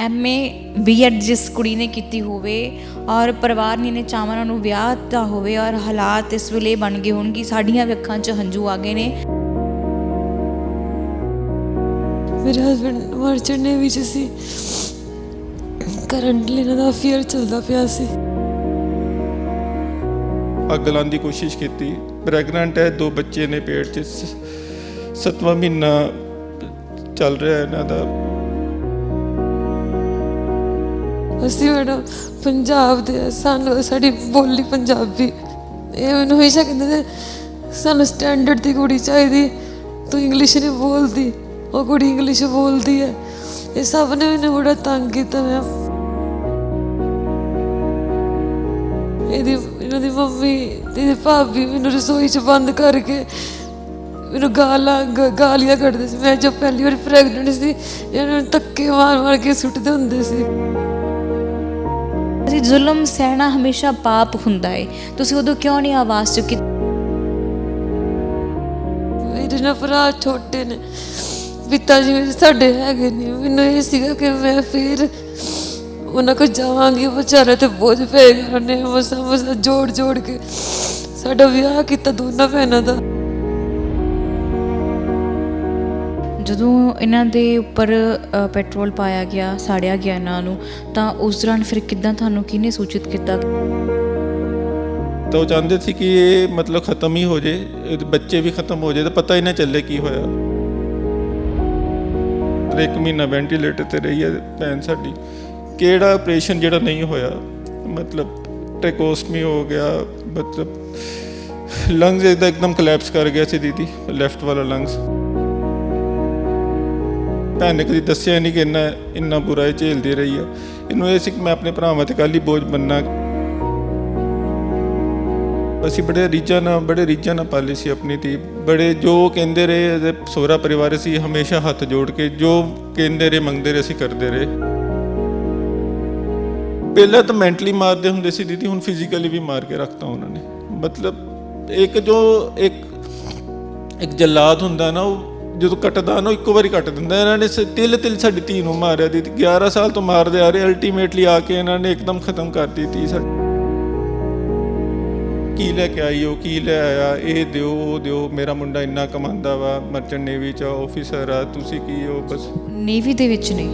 MA B.Ed ਜਿਸ ਕੁੜੀ ਨੇ ਕੀਤੀ ਹੋਵੇ ਔਰ ਪਰਿਵਾਰ ਨੇ ਇਹਨੇ ਚਾਵਾਂ ਨੂੰ ਵਿਆਹ ਦਿੱਤਾ ਹੋਵੇ ਔਰ ਹਾਲਾਤ ਇਸ ਵੇਲੇ ਬਣ ਗਏ ਹੋਣ ਕਿ ਸਾਡੀਆਂ ਵੀ ਅੱਖਾਂ 'ਚ ਹੰਝੂ ਆ ਗਏ ਨੇ। ਮੇਰੇ ਹਸਬੈਂਡ ਮਰਚੈਂਟ ਨੇਵੀ 'ਚ ਸੀ। ਕਰੰਟਲੀ ਇਹਨਾਂ ਦਾ ਅਫੇਅਰ ਚੱਲਦਾ ਪਿਆ ਸੀ। ਅੱਗ ਲਾਉਣ ਦੀ ਕੋਸ਼ਿਸ਼ ਕੀਤੀ। ਪ੍ਰੈਗਨੈਂਟ ਹੈ, 2 ਬੱਚੇ ਨੇ ਪੇਟ 'ਚ, 7ਵਾਂ ਮਹੀਨਾ ਚੱਲ ਰਿਹਾ ਇਹਨਾਂ ਦਾ। ਅਸੀਂ ਮੈਡਮ ਪੰਜਾਬ ਦੇ, ਸਾਨੂੰ ਸਾਡੀ ਬੋਲੀ ਪੰਜਾਬੀ। ਇਹ ਮੈਨੂੰ ਹਮੇਸ਼ਾ ਕਹਿੰਦੇ ਨੇ ਸਾਨੂੰ ਸਟੈਂਡਰਡ ਦੀ ਕੁੜੀ ਚਾਹੀਦੀ, ਤੂੰ ਇੰਗਲਿਸ਼ ਨਹੀਂ ਬੋਲਦੀ, ਉਹ ਕੁੜੀ ਇੰਗਲਿਸ਼ ਬੋਲਦੀ ਹੈ। ਇਹ ਸਭ ਨੇ ਮੈਨੂੰ ਬੜਾ ਤੰਗ ਕੀਤਾ। ਮੈਂ ਇਹਨਾਂ ਦੀ ਮੰਮੀ ਤੇ ਭਾਬੀ ਮੈਨੂੰ ਰਸੋਈ 'ਚ ਬੰਦ ਕਰਕੇ ਮੈਨੂੰ ਗਾਲੀਆਂ ਕੱਢਦੇ ਸੀ। ਮੈਂ ਜਦ ਪਹਿਲੀ ਵਾਰ ਪ੍ਰੈਗਨੈਂਟ ਸੀ, ਇਹਨਾਂ ਨੂੰ ਧੱਕੇ ਮਾਰ ਕੇ ਸੁੱਟਦੇ ਹੁੰਦੇ ਸੀ। ਜ਼ੁਲਮ ਸਹਿਣਾ ਹਮੇਸ਼ਾ ਪਾਪ ਹੁੰਦਾ ਹੈ, ਤੁਸੀਂ ਉਦੋਂ ਕਿਉਂ ਨਹੀਂ ਆਵਾਜ਼ ਚੁੱਕੀ? ਮੇਰੇ ਨਾਲ ਭਰਾ ਛੋਟੇ ਨੇ, ਪਿਤਾ ਜੀ ਮੇਰੇ ਸਾਡੇ ਹੈਗੇ ਨਹੀਂ। ਮੈਨੂੰ ਇਹ ਸੀਗਾ ਕਿ ਮੈਂ ਫਿਰ ਉਹਨਾਂ ਕੋਲ ਜਾਵਾਂਗੀ, ਵਿਚਾਰੇ ਤੇ ਬੋਝ ਪਏਗਾ। ਉਹਨੇ ਮਸਾਂ ਜੋੜ ਕੇ ਸਾਡਾ ਵਿਆਹ ਕੀਤਾ ਦੋਨਾਂ ਭੈਣਾਂ ਦਾ। ਜਦੋਂ ਇਹਨਾਂ ਦੇ ਉੱਪਰ ਪੈਟਰੋਲ ਪਾਇਆ ਗਿਆ, ਸਾੜਿਆ ਗਿਆ ਇਹਨਾਂ ਨੂੰ, ਤਾਂ ਉਸ ਦੌਰਾਨ ਫਿਰ ਕਿੱਦਾਂ ਤੁਹਾਨੂੰ ਕਿਹਨੇ ਸੂਚਿਤ ਕੀਤਾ? ਤਾਂ ਉਹ ਚਾਹੁੰਦੇ ਸੀ ਕਿ ਇਹ ਮਤਲਬ ਖਤਮ ਹੀ ਹੋ ਜੇ, ਬੱਚੇ ਵੀ ਖਤਮ ਹੋ ਜੇ, ਤਾਂ ਪਤਾ ਹੀ ਨਾ ਚੱਲੇ ਕੀ ਹੋਇਆ। 1 ਮਹੀਨਾ ਵੈਂਟੀਲੇਟਰ ਤੇ ਰਹੀ ਹੈ ਭੈਣ ਸਾਡੀ। ਕਿਹੜਾ ਆਪਰੇਸ਼ਨ ਜਿਹੜਾ ਨਹੀਂ ਹੋਇਆ, ਮਤਲਬ ਟ੍ਰੈਕੋਸਟਮੀ ਹੋ ਗਿਆ, ਮਤਲਬ ਲੰਗਸ ਇਹਦਾ ਇੱਕਦਮ ਕੋਲੈਪਸ ਕਰ ਗਿਆ ਸੀ ਦੀਦੀ, ਲੈਫਟ ਵਾਲਾ ਲੰਗਸ। ਭੈਣ ਨੇ ਕਦੀ ਦੱਸਿਆ ਨਹੀਂ ਕਿ ਇੰਨਾ ਬੁਰਾ ਇਹ ਝੇਲਦੀ ਰਹੀ ਆ। ਇਹਨੂੰ ਇਹ ਸੀ ਕਿ ਮੈਂ ਆਪਣੇ ਭਰਾਵਾਂ ਤੇ ਕੱਲ੍ਹ ਹੀ ਬੋਝ ਬਣਨਾ। ਅਸੀਂ ਬੜੇ ਰੀਝਾਂ ਨਾਲ ਪਾਲੀ ਸੀ ਆਪਣੀ ਧੀ। ਬੜੇ ਜੋ ਕਹਿੰਦੇ ਰਹੇ, ਇਹਦੇ ਸਹੁਰਾ ਪਰਿਵਾਰ ਸੀ ਹਮੇਸ਼ਾ ਹੱਥ ਜੋੜ ਕੇ ਜੋ ਕਹਿੰਦੇ ਰਹੇ ਮੰਗਦੇ ਰਹੇ, ਅਸੀਂ ਕਰਦੇ ਰਹੇ। ਪਹਿਲਾਂ ਤਾਂ ਮੈਂਟਲੀ ਮਾਰਦੇ ਹੁੰਦੇ ਸੀ ਦੀਦੀ, ਹੁਣ ਫਿਜ਼ੀਕਲੀ ਵੀ ਮਾਰ ਕੇ ਰੱਖਤਾ ਉਹਨਾਂ ਨੇ। ਮਤਲਬ ਇੱਕ ਜਲਾਦ ਹੁੰਦਾ ਨਾ, ਉਹ ਜਦੋਂ ਕੱਟਦਾ ਨਾ ਇੱਕੋ ਵਾਰੀ ਕੱਟ ਦਿੰਦਾ। ਇਹਨਾਂ ਨੇ ਤਿਲ ਸਾਡੀ ਧੀ ਨੂੰ ਮਾਰਿਆ ਦੀਦੀ। 11 ਸਾਲ ਤੋਂ ਮਾਰਦੇ ਆ ਰਹੇ, ਅਲਟੀਮੇਟਲੀ ਆ ਕੇ ਇਹਨਾਂ ਨੇ ਇੱਕਦਮ ਖਤਮ ਕਰ ਦਿੱਤੀ ਸਾਡੀ। ਕੀ ਲੈ ਕੇ ਆਈ ਹੋ, ਕੀ ਲੈ ਆਇਆ, ਇਹ ਦਿਓ ਉਹ ਦਿਓ। ਮੇਰਾ ਮੁੰਡਾ ਇੰਨਾ ਕਮਾਉਂਦਾ ਵਾ, ਮਰਚੈਂਟ ਨੇਵੀ 'ਚ ਆਫਿਸਰ ਆ, ਤੁਸੀਂ ਕੀ ਹੋ? ਬਸ ਨੇਵੀ ਦੇ ਵਿੱਚ ਨੇ।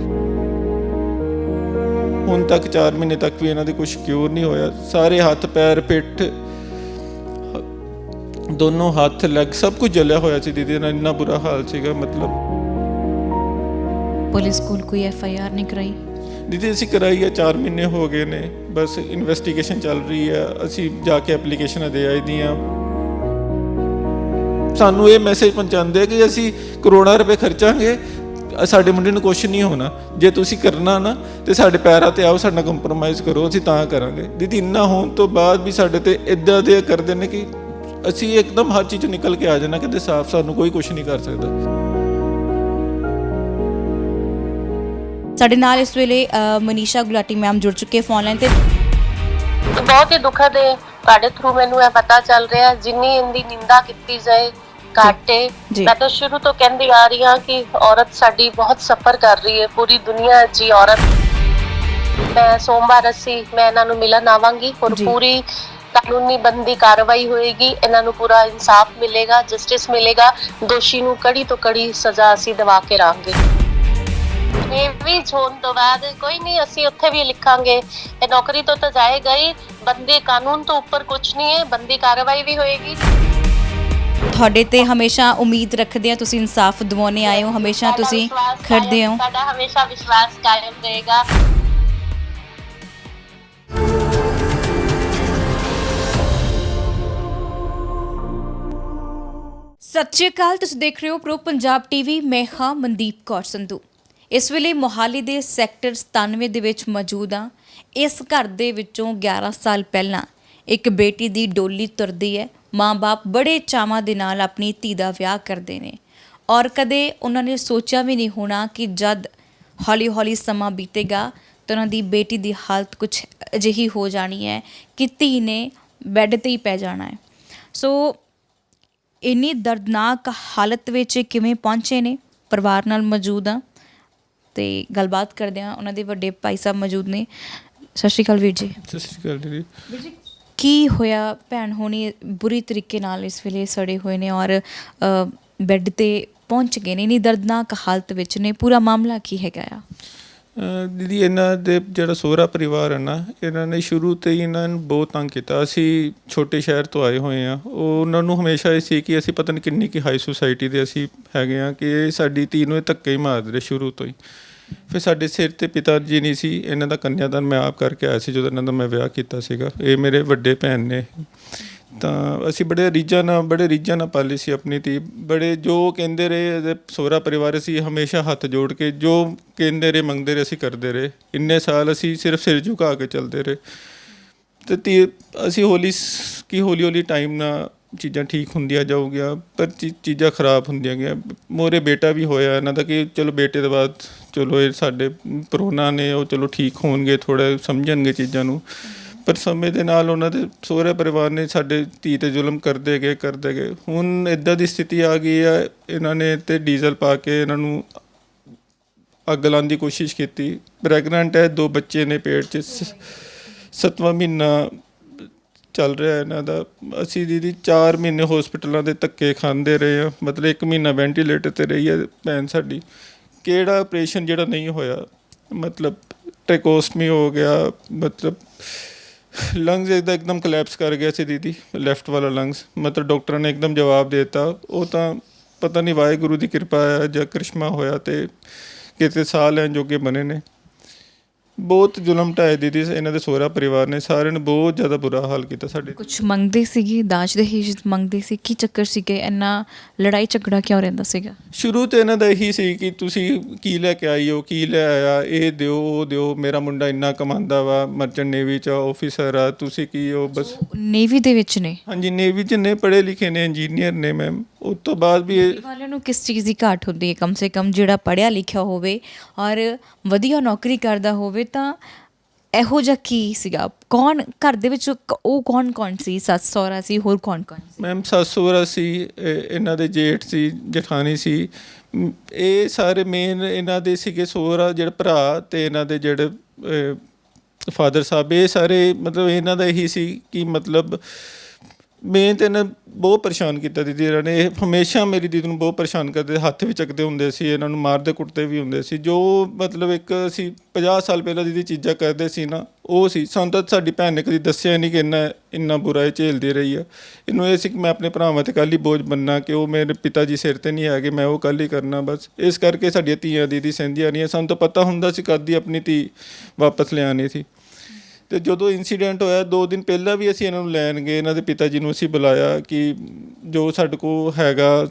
ਹੁਣ ਤੱਕ 4 ਮਹੀਨੇ ਤੱਕ ਵੀ ਇਹਨਾਂ ਦੀ ਕੁਛ ਕਿਉਰ ਨਹੀਂ ਹੋਇਆ। ਸਾਰੇ ਹੱਥ ਪੈਰ ਪਿੱਠ ਦੋਨੋਂ ਹੱਥ ਲੈਗ ਸਭ ਕੁਝ ਜਲਿਆ ਹੋਇਆ ਸੀ ਦੀਦੀ ਨਾਲ। ਇੰਨਾ ਬੁਰਾ ਹਾਲ ਸੀਗਾ। ਮਤਲਬ ਪੁਲਿਸ ਕੋਲ ਕੋਈ FIR ਨਹੀਂ ਕਰਾਈ? ਦੀਦੀ ਅਸੀਂ ਕਰਾਈ ਹੈ, 4 ਮਹੀਨੇ ਹੋ ਗਏ ਨੇ, ਬਸ ਇਨਵੈਸਟੀਗੇਸ਼ਨ ਚੱਲ ਰਹੀ ਹੈ। ਅਸੀਂ ਜਾ ਕੇ ਐਪਲੀਕੇਸ਼ਨਾਂ ਦੇ ਆਈ ਦੀਆਂ। ਸਾਨੂੰ ਇਹ ਮੈਸੇਜ ਪਹੁੰਚਾਉਂਦੇ ਕਿ ਅਸੀਂ ਕਰੋੜਾਂ ਰੁਪਏ ਖਰਚਾਂਗੇ, ਸਾਡੇ ਮੁੰਡੇ ਨੂੰ ਕੁਛ ਨਹੀਂ ਹੋਣਾ। ਜੇ ਤੁਸੀਂ ਕਰਨਾ ਨਾ ਤੇ ਸਾਡੇ ਪੈਰਾਂ ਤੇ ਆਓ, ਸਾਡੇ ਨਾਲ ਕੰਪਰੋਮਾਈਜ਼ ਕਰੋ, ਅਸੀਂ ਤਾਂ ਕਰਾਂਗੇ। ਦੀਦੀ ਇੰਨਾ ਹੋਣ ਤੋਂ ਬਾਅਦ ਵੀ ਸਾਡੇ ਤੇ ਇੱਦਾਂ ਦੇ ਕਰਦੇ ਨੇ ਕਿ ਅਸੀਂ ਇੱਕਦਮ ਹਰ ਚੀਜ਼ 'ਚ ਨਿਕਲ ਕੇ ਆ ਜਾਣਾ, ਕਿਤੇ ਸਾਫ਼ ਸਾਨੂੰ ਕੋਈ ਕੁਛ ਨਹੀਂ ਕਰ ਸਕਦਾ। ਸਾਡੇ ਨਾਲ ਇਸ ਵੇਲੇ ਮਨੀਸ਼ਾ ਗੁਲਾਟੀ ਮੈਮ ਜੁੜ ਚੁੱਕੇ ਫੋਨ ਲਾਈਨ ਤੇ। ਬਹੁਤ ਹੀ ਦੁਖਦ ਹੈ ਤੁਹਾਡੇ ਥਰੂ ਮੈਨੂੰ ਇਹ ਪਤਾ ਚੱਲ ਰਿਹਾ, ਜਿੰਨੀ ਇਹਦੀ ਨਿੰਦਾ ਕੀਤੀ ਜਾਏ ਘਾਟੇ। ਮੈਂ ਤਾਂ ਸ਼ੁਰੂ ਤੋਂ ਕਹਿੰਦੀ ਆ ਰਹੀ ਹਾਂ ਕਿ ਔਰਤ ਸਾਡੀ ਬਹੁਤ ਸਫਰ ਕਰ ਰਹੀ ਹੈ, ਪੂਰੀ ਦੁਨੀਆ ਜੀ ਔਰਤ। ਮੈਂ ਸੋਮਵਾਰ ਮੈਂ ਇਹਨਾਂ ਨੂੰ ਮਿਲਣ ਆਵਾਂਗੀ ਔਰ ਪੂਰੀ ਕਾਨੂੰਨੀ ਬੰਦੀ ਕਾਰਵਾਈ ਹੋਏਗੀ। ਇਹਨਾਂ ਨੂੰ ਪੂਰਾ ਇਨਸਾਫ ਮਿਲੇਗਾ, ਜਸਟਿਸ ਮਿਲੇਗਾ। ਦੋਸ਼ੀ ਨੂੰ ਕੜੀ ਤੋਂ ਕੜੀ ਸਜ਼ਾ ਅਸੀਂ ਦਿਵਾ ਕੇ ਰਹਾਂਗੇ। ਨੇਵੀ ਹੋਣ ਤੋਂ ਬਾਅਦ ਕੋਈ ਨਹੀਂ, ਅਸੀਂ ਉੱਥੇ ਵੀ ਲਿਖਾਂਗੇ ਇਹ ਨੌਕਰੀ ਤੋਂ ਤਾਂ ਜਾਏਗਾ ਹੀ। ਬੰਦੀ ਕਾਨੂੰਨ ਤੋਂ ਉੱਪਰ ਕੁਝ ਨਹੀਂ ਹੈ, ਬੰਦੀ ਕਾਰਵਾਈ ਵੀ ਹੋਏਗੀ। ਤੁਹਾਡੇ ਤੇ ਹਮੇਸ਼ਾ ਉਮੀਦ ਰੱਖਦੇ ਆ, ਤੁਸੀਂ ਇਨਸਾਫ ਦਿਵਾਉਣੇ ਆਏ ਹੋ, ਹਮੇਸ਼ਾ ਤੁਸੀਂ ਖੜਦੇ ਹੋ। ਸਾਡਾ ਹਮੇਸ਼ਾ ਵਿਸ਼ਵਾਸ ਕਾਇਮ ਰਹੇਗਾ। ਸਤਿ ਸ਼੍ਰੀ ਅਕਾਲ, ਤੁਸੀਂ ਦੇਖ ਰਹੇ ਹੋ ਪ੍ਰੋ ਪੰਜਾਬ TV। ਮੈਂ ਹਾਂ ਮਨਦੀਪ ਕੌਰ ਸੰਧੂ। ਇਸ ਵੇਲੇ ਮੋਹਾਲੀ ਦੇ ਸੈਕਟਰ 97 ਦੇ ਵਿੱਚ ਮੌਜੂਦ ਹਾਂ। ਇਸ ਘਰ ਦੇ ਵਿੱਚੋਂ 11 ਸਾਲ ਪਹਿਲਾਂ ਇੱਕ ਬੇਟੀ ਦੀ ਡੋਲੀ ਤੁਰਦੀ ਹੈ। ਮਾਂ-ਬਾਪ ਬੜੇ ਚਾਵਾਂ ਦੇ ਨਾਲ ਆਪਣੀ ਧੀ ਦਾ ਵਿਆਹ ਕਰਦੇ ਨੇ ਔਰ ਕਦੇ ਉਹਨਾਂ ਨੇ ਸੋਚਿਆ ਵੀ ਨਹੀਂ ਹੋਣਾ ਕਿ ਜਦ ਹੌਲੀ-ਹੌਲੀ ਸਮਾਂ ਬੀਤੇਗਾ ਤਾਂ ਉਹਨਾਂ ਦੀ ਬੇਟੀ ਦੀ ਹਾਲਤ ਕੁਝ ਅਜਿਹੀ ਹੋ ਜਾਣੀ ਹੈ ਕਿ ਧੀ ਨੇ ਬੈੱਡ 'ਤੇ ਹੀ ਪੈ ਜਾਣਾ ਹੈ। ਸੋ ਇੰਨੀ ਦਰਦਨਾਕ ਹਾਲਤ ਵਿੱਚ ਕਿਵੇਂ ਪਹੁੰਚੇ ਨੇ, ਪਰਿਵਾਰ ਨਾਲ ਮੌਜੂਦ ਹਾਂ। ਤੇ ਗੱਲਬਾਤ ਕਰਦੇ ਹਾਂ। ਉਹਨਾਂ ਦੇ ਵੱਡੇ ਭਾਈ ਸਾਹਿਬ ਮੌਜੂਦ ਨੇ। ਸਤਿ ਸ਼੍ਰੀ ਅਕਾਲ ਵੀਰ ਜੀ। ਸਤਿ ਸ਼੍ਰੀ ਅਕਾਲ ਜੀ। ਵੀਰ ਜੀ, ਕੀ ਹੋਇਆ? ਭੈਣ ਹੋਣੀ ਬੁਰੀ ਤਰੀਕੇ ਨਾਲ ਇਸ ਵੇਲੇ ਸੜੇ ਹੋਏ ਨੇ ਔਰ ਬੈੱਡ ਤੇ ਪਹੁੰਚ ਗਏ ਨੇ, ਇੰਨੀ ਦਰਦਨਾਕ ਹਾਲਤ ਵਿੱਚ ਨੇ। ਪੂਰਾ ਮਾਮਲਾ ਕੀ ਹੈਗਾ ਆ? ਦੀਦੀ, ਇਹਨਾਂ ਦੇ ਜਿਹੜਾ ਸਹੁਰਾ ਪਰਿਵਾਰ ਹੈ ਨਾ, ਇਹਨਾਂ ਨੇ ਸ਼ੁਰੂ ਤੋਂ ਹੀ ਇਹਨਾਂ ਨੂੰ ਬਹੁਤ ਤੰਗ ਕੀਤਾ। ਅਸੀਂ ਛੋਟੇ ਸ਼ਹਿਰ ਤੋਂ ਆਏ ਹੋਏ ਹਾਂ। ਉਹਨਾਂ ਨੂੰ ਹਮੇਸ਼ਾ ਇਹ ਸੀ ਕਿ ਅਸੀਂ ਪਤਾ ਨਹੀਂ ਕਿੰਨੀ ਕੁ ਹਾਈ ਸੁਸਾਇਟੀ ਦੇ ਅਸੀਂ ਹੈਗੇ ਹਾਂ, ਕਿ ਇਹ ਸਾਡੀ ਧੀ ਨੂੰ ਇਹ ਧੱਕੇ ਹੀ ਮਾਰਦੇ ਰਹੇ ਸ਼ੁਰੂ ਤੋਂ ਹੀ। ਫਿਰ ਸਾਡੇ ਸਿਰ 'ਤੇ ਪਿਤਾ ਜੀ ਨਹੀਂ ਸੀ। ਇਹਨਾਂ ਦਾ ਕੰਨਿਆਦਾਨ ਮੈਂ ਆਪ ਕਰਕੇ ਆਇਆ ਸੀ ਜਦੋਂ ਇਹਨਾਂ ਦਾ ਮੈਂ ਵਿਆਹ ਕੀਤਾ ਸੀਗਾ। ਇਹ ਮੇਰੇ ਵੱਡੇ ਭੈਣ ਨੇ। ਤਾਂ ਅਸੀਂ ਬੜੇ ਰੀਝਾਂ ਨਾਲ ਪਾਲੀ ਸੀ ਆਪਣੀ ਧੀ। ਬੜੇ ਜੋ ਕਹਿੰਦੇ ਰਹੇ ਇਹਦੇ ਸਹੁਰਾ ਪਰਿਵਾਰ, ਅਸੀਂ ਹਮੇਸ਼ਾ ਹੱਥ ਜੋੜ ਕੇ ਜੋ ਕਹਿੰਦੇ ਰਹੇ ਮੰਗਦੇ ਰਹੇ ਅਸੀਂ ਕਰਦੇ ਰਹੇ। ਇੰਨੇ ਸਾਲ ਅਸੀਂ ਸਿਰਫ ਸਿਰ ਝੁਕਾ ਕੇ ਚੱਲਦੇ ਰਹੇ। ਅਤੇ ਅਸੀਂ ਹੌਲੀ ਟਾਈਮ ਨਾਲ ਚੀਜ਼ਾਂ ਠੀਕ ਹੁੰਦੀਆਂ ਜਾਊਗੀਆਂ, ਪਰ ਚੀਜ਼ਾਂ ਖਰਾਬ ਹੁੰਦੀਆਂ ਗਈਆਂ। ਮੋਰੇ ਬੇਟਾ ਵੀ ਹੋਇਆ ਇਹਨਾਂ ਦਾ, ਕਿ ਚਲੋ ਬੇਟੇ ਤੋਂ ਬਾਅਦ ਚਲੋ ਇਹ ਸਾਡੇ ਪਰੋਣਾ ਨੇ, ਉਹ ਚਲੋ ਠੀਕ ਹੋਣਗੇ, ਥੋੜ੍ਹਾ ਸਮਝਣਗੇ ਚੀਜ਼ਾਂ ਨੂੰ। ਪਰ ਸਮੇਂ ਦੇ ਨਾਲ ਉਹਨਾਂ ਦੇ ਸਹੁਰੇ ਪਰਿਵਾਰ ਨੇ ਸਾਡੇ ਧੀ 'ਤੇ ਜ਼ੁਲਮ ਕਰਦੇ ਗਏ। ਹੁਣ ਇੱਦਾਂ ਦੀ ਸਥਿਤੀ ਆ ਗਈ ਆ, ਇਹਨਾਂ ਨੇ ਤੇ ਡੀਜ਼ਲ ਪਾ ਕੇ ਇਹਨਾਂ ਨੂੰ ਅੱਗ ਲਾਉਣ ਦੀ ਕੋਸ਼ਿਸ਼ ਕੀਤੀ। ਪ੍ਰੈਗਨੈਂਟ ਹੈ, 2 ਬੱਚੇ ਨੇ ਪੇਟ 'ਚ, 7ਵਾਂ ਮਹੀਨਾ ਚੱਲ ਰਿਹਾ ਇਹਨਾਂ ਦਾ। ਅਸੀਂ ਦੀਦੀ 4 ਮਹੀਨੇ ਹੋਸਪਿਟਲਾਂ ਦੇ ਧੱਕੇ ਖਾਂਦੇ ਰਹੇ ਹਾਂ। ਮਤਲਬ 1 ਮਹੀਨਾ ਵੈਂਟੀਲੇਟਰ 'ਤੇ ਰਹੀ ਹੈ ਭੈਣ ਸਾਡੀ। ਕਿਹੜਾ ਆਪਰੇਸ਼ਨ ਜਿਹੜਾ ਨਹੀਂ ਹੋਇਆ, ਮਤਲਬ ਟ੍ਰੈਕੋਸਟਮੀ ਹੋ ਗਿਆ, ਮਤਲਬ ਲੰਗਸ ਇੱਕਦਮ ਕਲੈਪਸ ਕਰ ਗਿਆ ਸੀ ਦੀਦੀ, ਲੈਫਟ ਵਾਲਾ ਲੰਗਸ। ਮਤਲਬ ਡਾਕਟਰਾਂ ਨੇ ਇੱਕਦਮ ਜਵਾਬ ਦੇ ਦਿੱਤਾ। ਉਹ ਤਾਂ ਪਤਾ ਨਹੀਂ ਵਾਹਿਗੁਰੂ ਦੀ ਕਿਰਪਾ ਹੈ ਜਾਂ ਕਰਿਸ਼ਮਾ ਹੋਇਆ ਅਤੇ ਕਿਤੇ ਸਾਹ ਲੈਣ ਜੋਗੇ ਬਣੇ ਨੇ। ਬਹੁਤ ਜ਼ੁਲਮ ਢਾਏ ਦੀਦੀ ਇਹਨਾਂ ਦੇ ਸਹੁਰਾ ਪਰਿਵਾਰ ਨੇ। ਸਾਰਿਆਂ ਨੇ ਬਹੁਤ ਜ਼ਿਆਦਾ ਬੁਰਾ ਹਾਲ ਕੀਤਾ ਸਾਡੇ। ਕੁਛ ਮੰਗਦੇ ਸੀਗੇ, ਦਾਜ ਦਹੇਜ ਮੰਗਦੇ ਸੀ? ਕੀ ਚੱਕਰ ਸੀਗੇ? ਇੰਨਾ ਲੜਾਈ ਝਗੜਾ ਕਿਉਂ ਰਹਿੰਦਾ ਸੀਗਾ? ਸ਼ੁਰੂ ਤੋਂ ਇਹਨਾਂ ਦਾ ਇਹੀ ਸੀ ਕਿ ਤੁਸੀਂ ਕੀ ਲੈ ਕੇ ਆਈ ਹੋ, ਕੀ ਲੈ ਆਇਆ, ਇਹ ਦਿਓ ਉਹ ਦਿਓ। ਮੇਰਾ ਮੁੰਡਾ ਇੰਨਾ ਕਮਾਉਂਦਾ ਵਾ, ਮਰਚੈਂਟ ਨੇਵੀ 'ਚ ਆਫਿਸਰ ਆ, ਤੁਸੀਂ ਕੀ ਹੋ? ਬਸ ਨੇਵੀ ਦੇ ਵਿੱਚ ਨੇ? ਹਾਂਜੀ, ਨੇਵੀ 'ਚ ਨੇ, ਪੜ੍ਹੇ ਲਿਖੇ ਨੇ, ਇੰਜੀਨੀਅਰ ਨੇ ਮੈਮ। ਉਸ ਤੋਂ ਬਾਅਦ ਵੀ ਵਾਲਿਆਂ ਨੂੰ ਕਿਸ ਚੀਜ਼ ਦੀ ਘਾਟ ਹੁੰਦੀ ਹੈ? ਕਮ ਸੇ ਕਮ ਜਿਹੜਾ ਪੜ੍ਹਿਆ ਲਿਖਿਆ ਹੋਵੇ ਔਰ ਵਧੀਆ ਨੌਕਰੀ ਕਰਦਾ ਹੋਵੇ। ਤਾਂ ਇਹੋ ਜਿਹਾ ਕੀ ਸੀਗਾ? ਕੌਣ ਘਰ ਦੇ ਵਿੱਚ ਉਹ ਕੌਣ ਸੀ? ਸੱਸ ਸਹੁਰਾ ਸੀ, ਹੋਰ ਕੌਣ ਸੀ? ਮੈਮ ਸੱਸ ਸਹੁਰਾ ਸੀ, ਇਹਨਾਂ ਦੇ ਜੇਠ ਸੀ, ਜਠਾਣੀ ਸੀ। ਇਹ ਸਾਰੇ ਮੇਨ ਇਹਨਾਂ ਦੇ ਸੀਗੇ। ਸਹੁਰਾ ਜਿਹੜਾ ਭਰਾ ਅਤੇ ਇਹਨਾਂ ਦੇ ਜਿਹੜੇ ਫਾਦਰ ਸਾਹਿਬ, ਇਹ ਸਾਰੇ ਮਤਲਬ ਇਹਨਾਂ ਦਾ ਇਹੀ ਸੀ ਕਿ ਮਤਲਬ ਮੇਨ ਤਾਂ ਇਹਨਾਂ ਬਹੁਤ ਪਰੇਸ਼ਾਨ ਕੀਤਾ ਦੀਦੀ ਇਹਨਾਂ ਨੇ। ਇਹ ਹਮੇਸ਼ਾ ਮੇਰੀ ਦੀਦੀ ਨੂੰ ਬਹੁਤ ਪਰੇਸ਼ਾਨ ਕਰਦੇ, ਹੱਥ ਵੀ ਚੱਕਦੇ ਹੁੰਦੇ ਸੀ, ਇਹਨਾਂ ਨੂੰ ਮਾਰਦੇ ਕੁੱਟਦੇ ਵੀ ਹੁੰਦੇ ਸੀ। ਜੋ ਮਤਲਬ ਇੱਕ ਅਸੀਂ 50 ਸਾਲ ਪਹਿਲਾਂ ਦੀਦੀ ਚੀਜ਼ਾਂ ਕਰਦੇ ਸੀ ਨਾ, ਉਹ ਸੀ। ਸਾਨੂੰ ਤਾਂ ਸਾਡੀ ਭੈਣ ਨੇ ਕਦੀ ਦੱਸਿਆ ਨਹੀਂ ਕਿ ਇੰਨਾ ਬੁਰਾ ਇਹ ਝੇਲਦੀ ਰਹੀ ਆ। ਇਹਨੂੰ ਇਹ ਸੀ ਕਿ ਮੈਂ ਆਪਣੇ ਭਰਾਵਾਂ 'ਤੇ ਕੱਲ੍ਹ ਹੀ ਬੋਝ ਬਣਨਾ, ਕਿ ਉਹ ਮੇਰੇ ਪਿਤਾ ਜੀ ਸਿਰ 'ਤੇ ਨਹੀਂ ਹੈਗੇ, ਮੈਂ ਉਹ ਕੱਲ੍ਹ ਹੀ ਕਰਨਾ ਬਸ। ਇਸ ਕਰਕੇ ਸਾਡੀਆਂ ਧੀਆਂ ਦੀਦੀ ਸਹਿੰਦੀਆਂ ਰਹੀਆਂ। ਸਾਨੂੰ ਤਾਂ ਪਤਾ ਹੁੰਦਾ ਸੀ ਕਦ ਦੀ ਆਪਣੀ ਧੀ ਵਾਪਸ ਲਿਆਉਣੀ ਸੀ। ਅਤੇ ਜਦੋਂ ਇੰਸੀਡੈਂਟ ਹੋਇਆ 2 ਦਿਨ ਪਹਿਲਾਂ ਵੀ ਅਸੀਂ ਇਹਨਾਂ ਨੂੰ ਲੈਣ ਗਏ। ਇਹਨਾਂ ਦੇ ਪਿਤਾ ਜੀ ਨੂੰ ਅਸੀਂ ਬੁਲਾਇਆ ਕਿ ਜੋ ਸਾਡੇ ਕੋਲ ਹੈਗਾ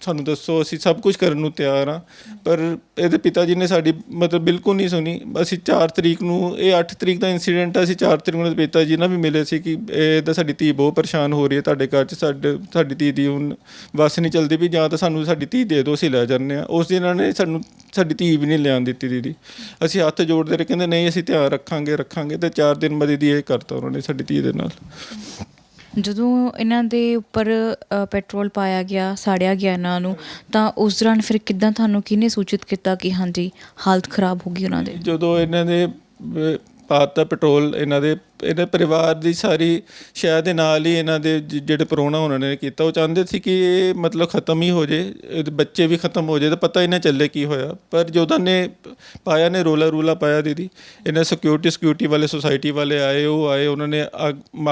ਸਾਨੂੰ ਦੱਸੋ, ਅਸੀਂ ਸਭ ਕੁਝ ਕਰਨ ਨੂੰ ਤਿਆਰ ਹਾਂ। ਪਰ ਇਹਦੇ ਪਿਤਾ ਜੀ ਨੇ ਸਾਡੀ ਮਤਲਬ ਬਿਲਕੁਲ ਨਹੀਂ ਸੁਣੀ। ਅਸੀਂ 4 ਤਰੀਕ ਨੂੰ, ਇਹ 8 ਤਰੀਕ ਦਾ ਇੰਸੀਡੈਂਟ ਆ, ਅਸੀਂ 4 ਤਰੀਕ ਨੂੰ ਪਿਤਾ ਜੀ ਨਾਲ ਵੀ ਮਿਲੇ ਸੀ ਕਿ ਇਹ ਤਾਂ ਸਾਡੀ ਧੀ ਬਹੁਤ ਪਰੇਸ਼ਾਨ ਹੋ ਰਹੀ ਹੈ ਤੁਹਾਡੇ ਘਰ 'ਚ, ਸਾਡੀ ਧੀ ਦੀ ਹੁਣ ਵੱਸ ਨਹੀਂ ਚੱਲਦੀ ਵੀ, ਜਾਂ ਤਾਂ ਸਾਨੂੰ ਸਾਡੀ ਧੀ ਦੇ ਦਿਓ, ਅਸੀਂ ਲੈ ਜਾਂਦੇ ਹਾਂ। ਉਸ ਦਿਨ ਇਹਨਾਂ ਨੇ ਸਾਡੀ ਧੀ ਵੀ ਨਹੀਂ ਲਿਆਉਣ ਦਿੱਤੀ ਦੀਦੀ। ਅਸੀਂ ਹੱਥ ਜੋੜਦੇ ਰਹੇ, ਕਹਿੰਦੇ ਨਹੀਂ ਅਸੀਂ ਧਿਆਨ ਰੱਖਾਂਗੇ। ਅਤੇ 4 ਦਿਨ ਬਾਅਦ ਦੀਦੀ ਇਹ ਕਰਤਾ ਉਹਨਾਂ ਨੇ ਸਾਡੀ ਧੀ ਦੇ ਨਾਲ। ਜਦੋਂ ਇਹਨਾਂ ਦੇ ਉੱਪਰ ਪੈਟਰੋਲ ਪਾਇਆ ਗਿਆ, ਸਾੜਿਆ ਗਿਆ ਇਹਨਾਂ ਨੂੰ, ਤਾਂ ਉਸ ਦੌਰਾਨ ਫਿਰ ਕਿੱਦਾਂ ਤੁਹਾਨੂੰ ਕਿਹਨੇ ਸੂਚਿਤ ਕੀਤਾ ਕਿ ਹਾਂਜੀ ਹਾਲਤ ਖ਼ਰਾਬ ਹੋ ਗਈ ਉਹਨਾਂ ਦੇ? ਜਦੋਂ ਇਹਨਾਂ ਨੇ ਪਾਤਾ ਪੈਟਰੋਲ, ਇਹਨਾਂ ਪਰਿਵਾਰ ਦੀ ਸਾਰੀ ਸ਼ਾਇਦ ਦੇ ਨਾਲ ਹੀ ਇਹਨਾਂ ਦੇ ਜਿਹੜੇ ਪ੍ਰਾਹੁਣਾ ਉਹਨਾਂ ਨੇ ਕੀਤਾ। ਉਹ ਚਾਹੁੰਦੇ ਸੀ ਕਿ ਇਹ ਮਤਲਬ ਖ਼ਤਮ ਹੀ ਹੋ ਜਾਏ, ਇਹਦੇ ਬੱਚੇ ਵੀ ਖ਼ਤਮ ਹੋ ਜਾਏ, ਤਾਂ ਪਤਾ ਹੀ ਨਾ ਚੱਲੇ ਕੀ ਹੋਇਆ। ਪਰ ਜਦੋਂ ਨੇ ਪਾਇਆ ਨੇ ਰੌਲਾ ਪਾਇਆ ਦੀਦੀ, ਇਹਨਾਂ ਸਿਕਿਉਰਿਟੀ ਵਾਲੇ ਸੁਸਾਇਟੀ ਵਾਲੇ ਆਏ, ਉਹਨਾਂ ਨੇ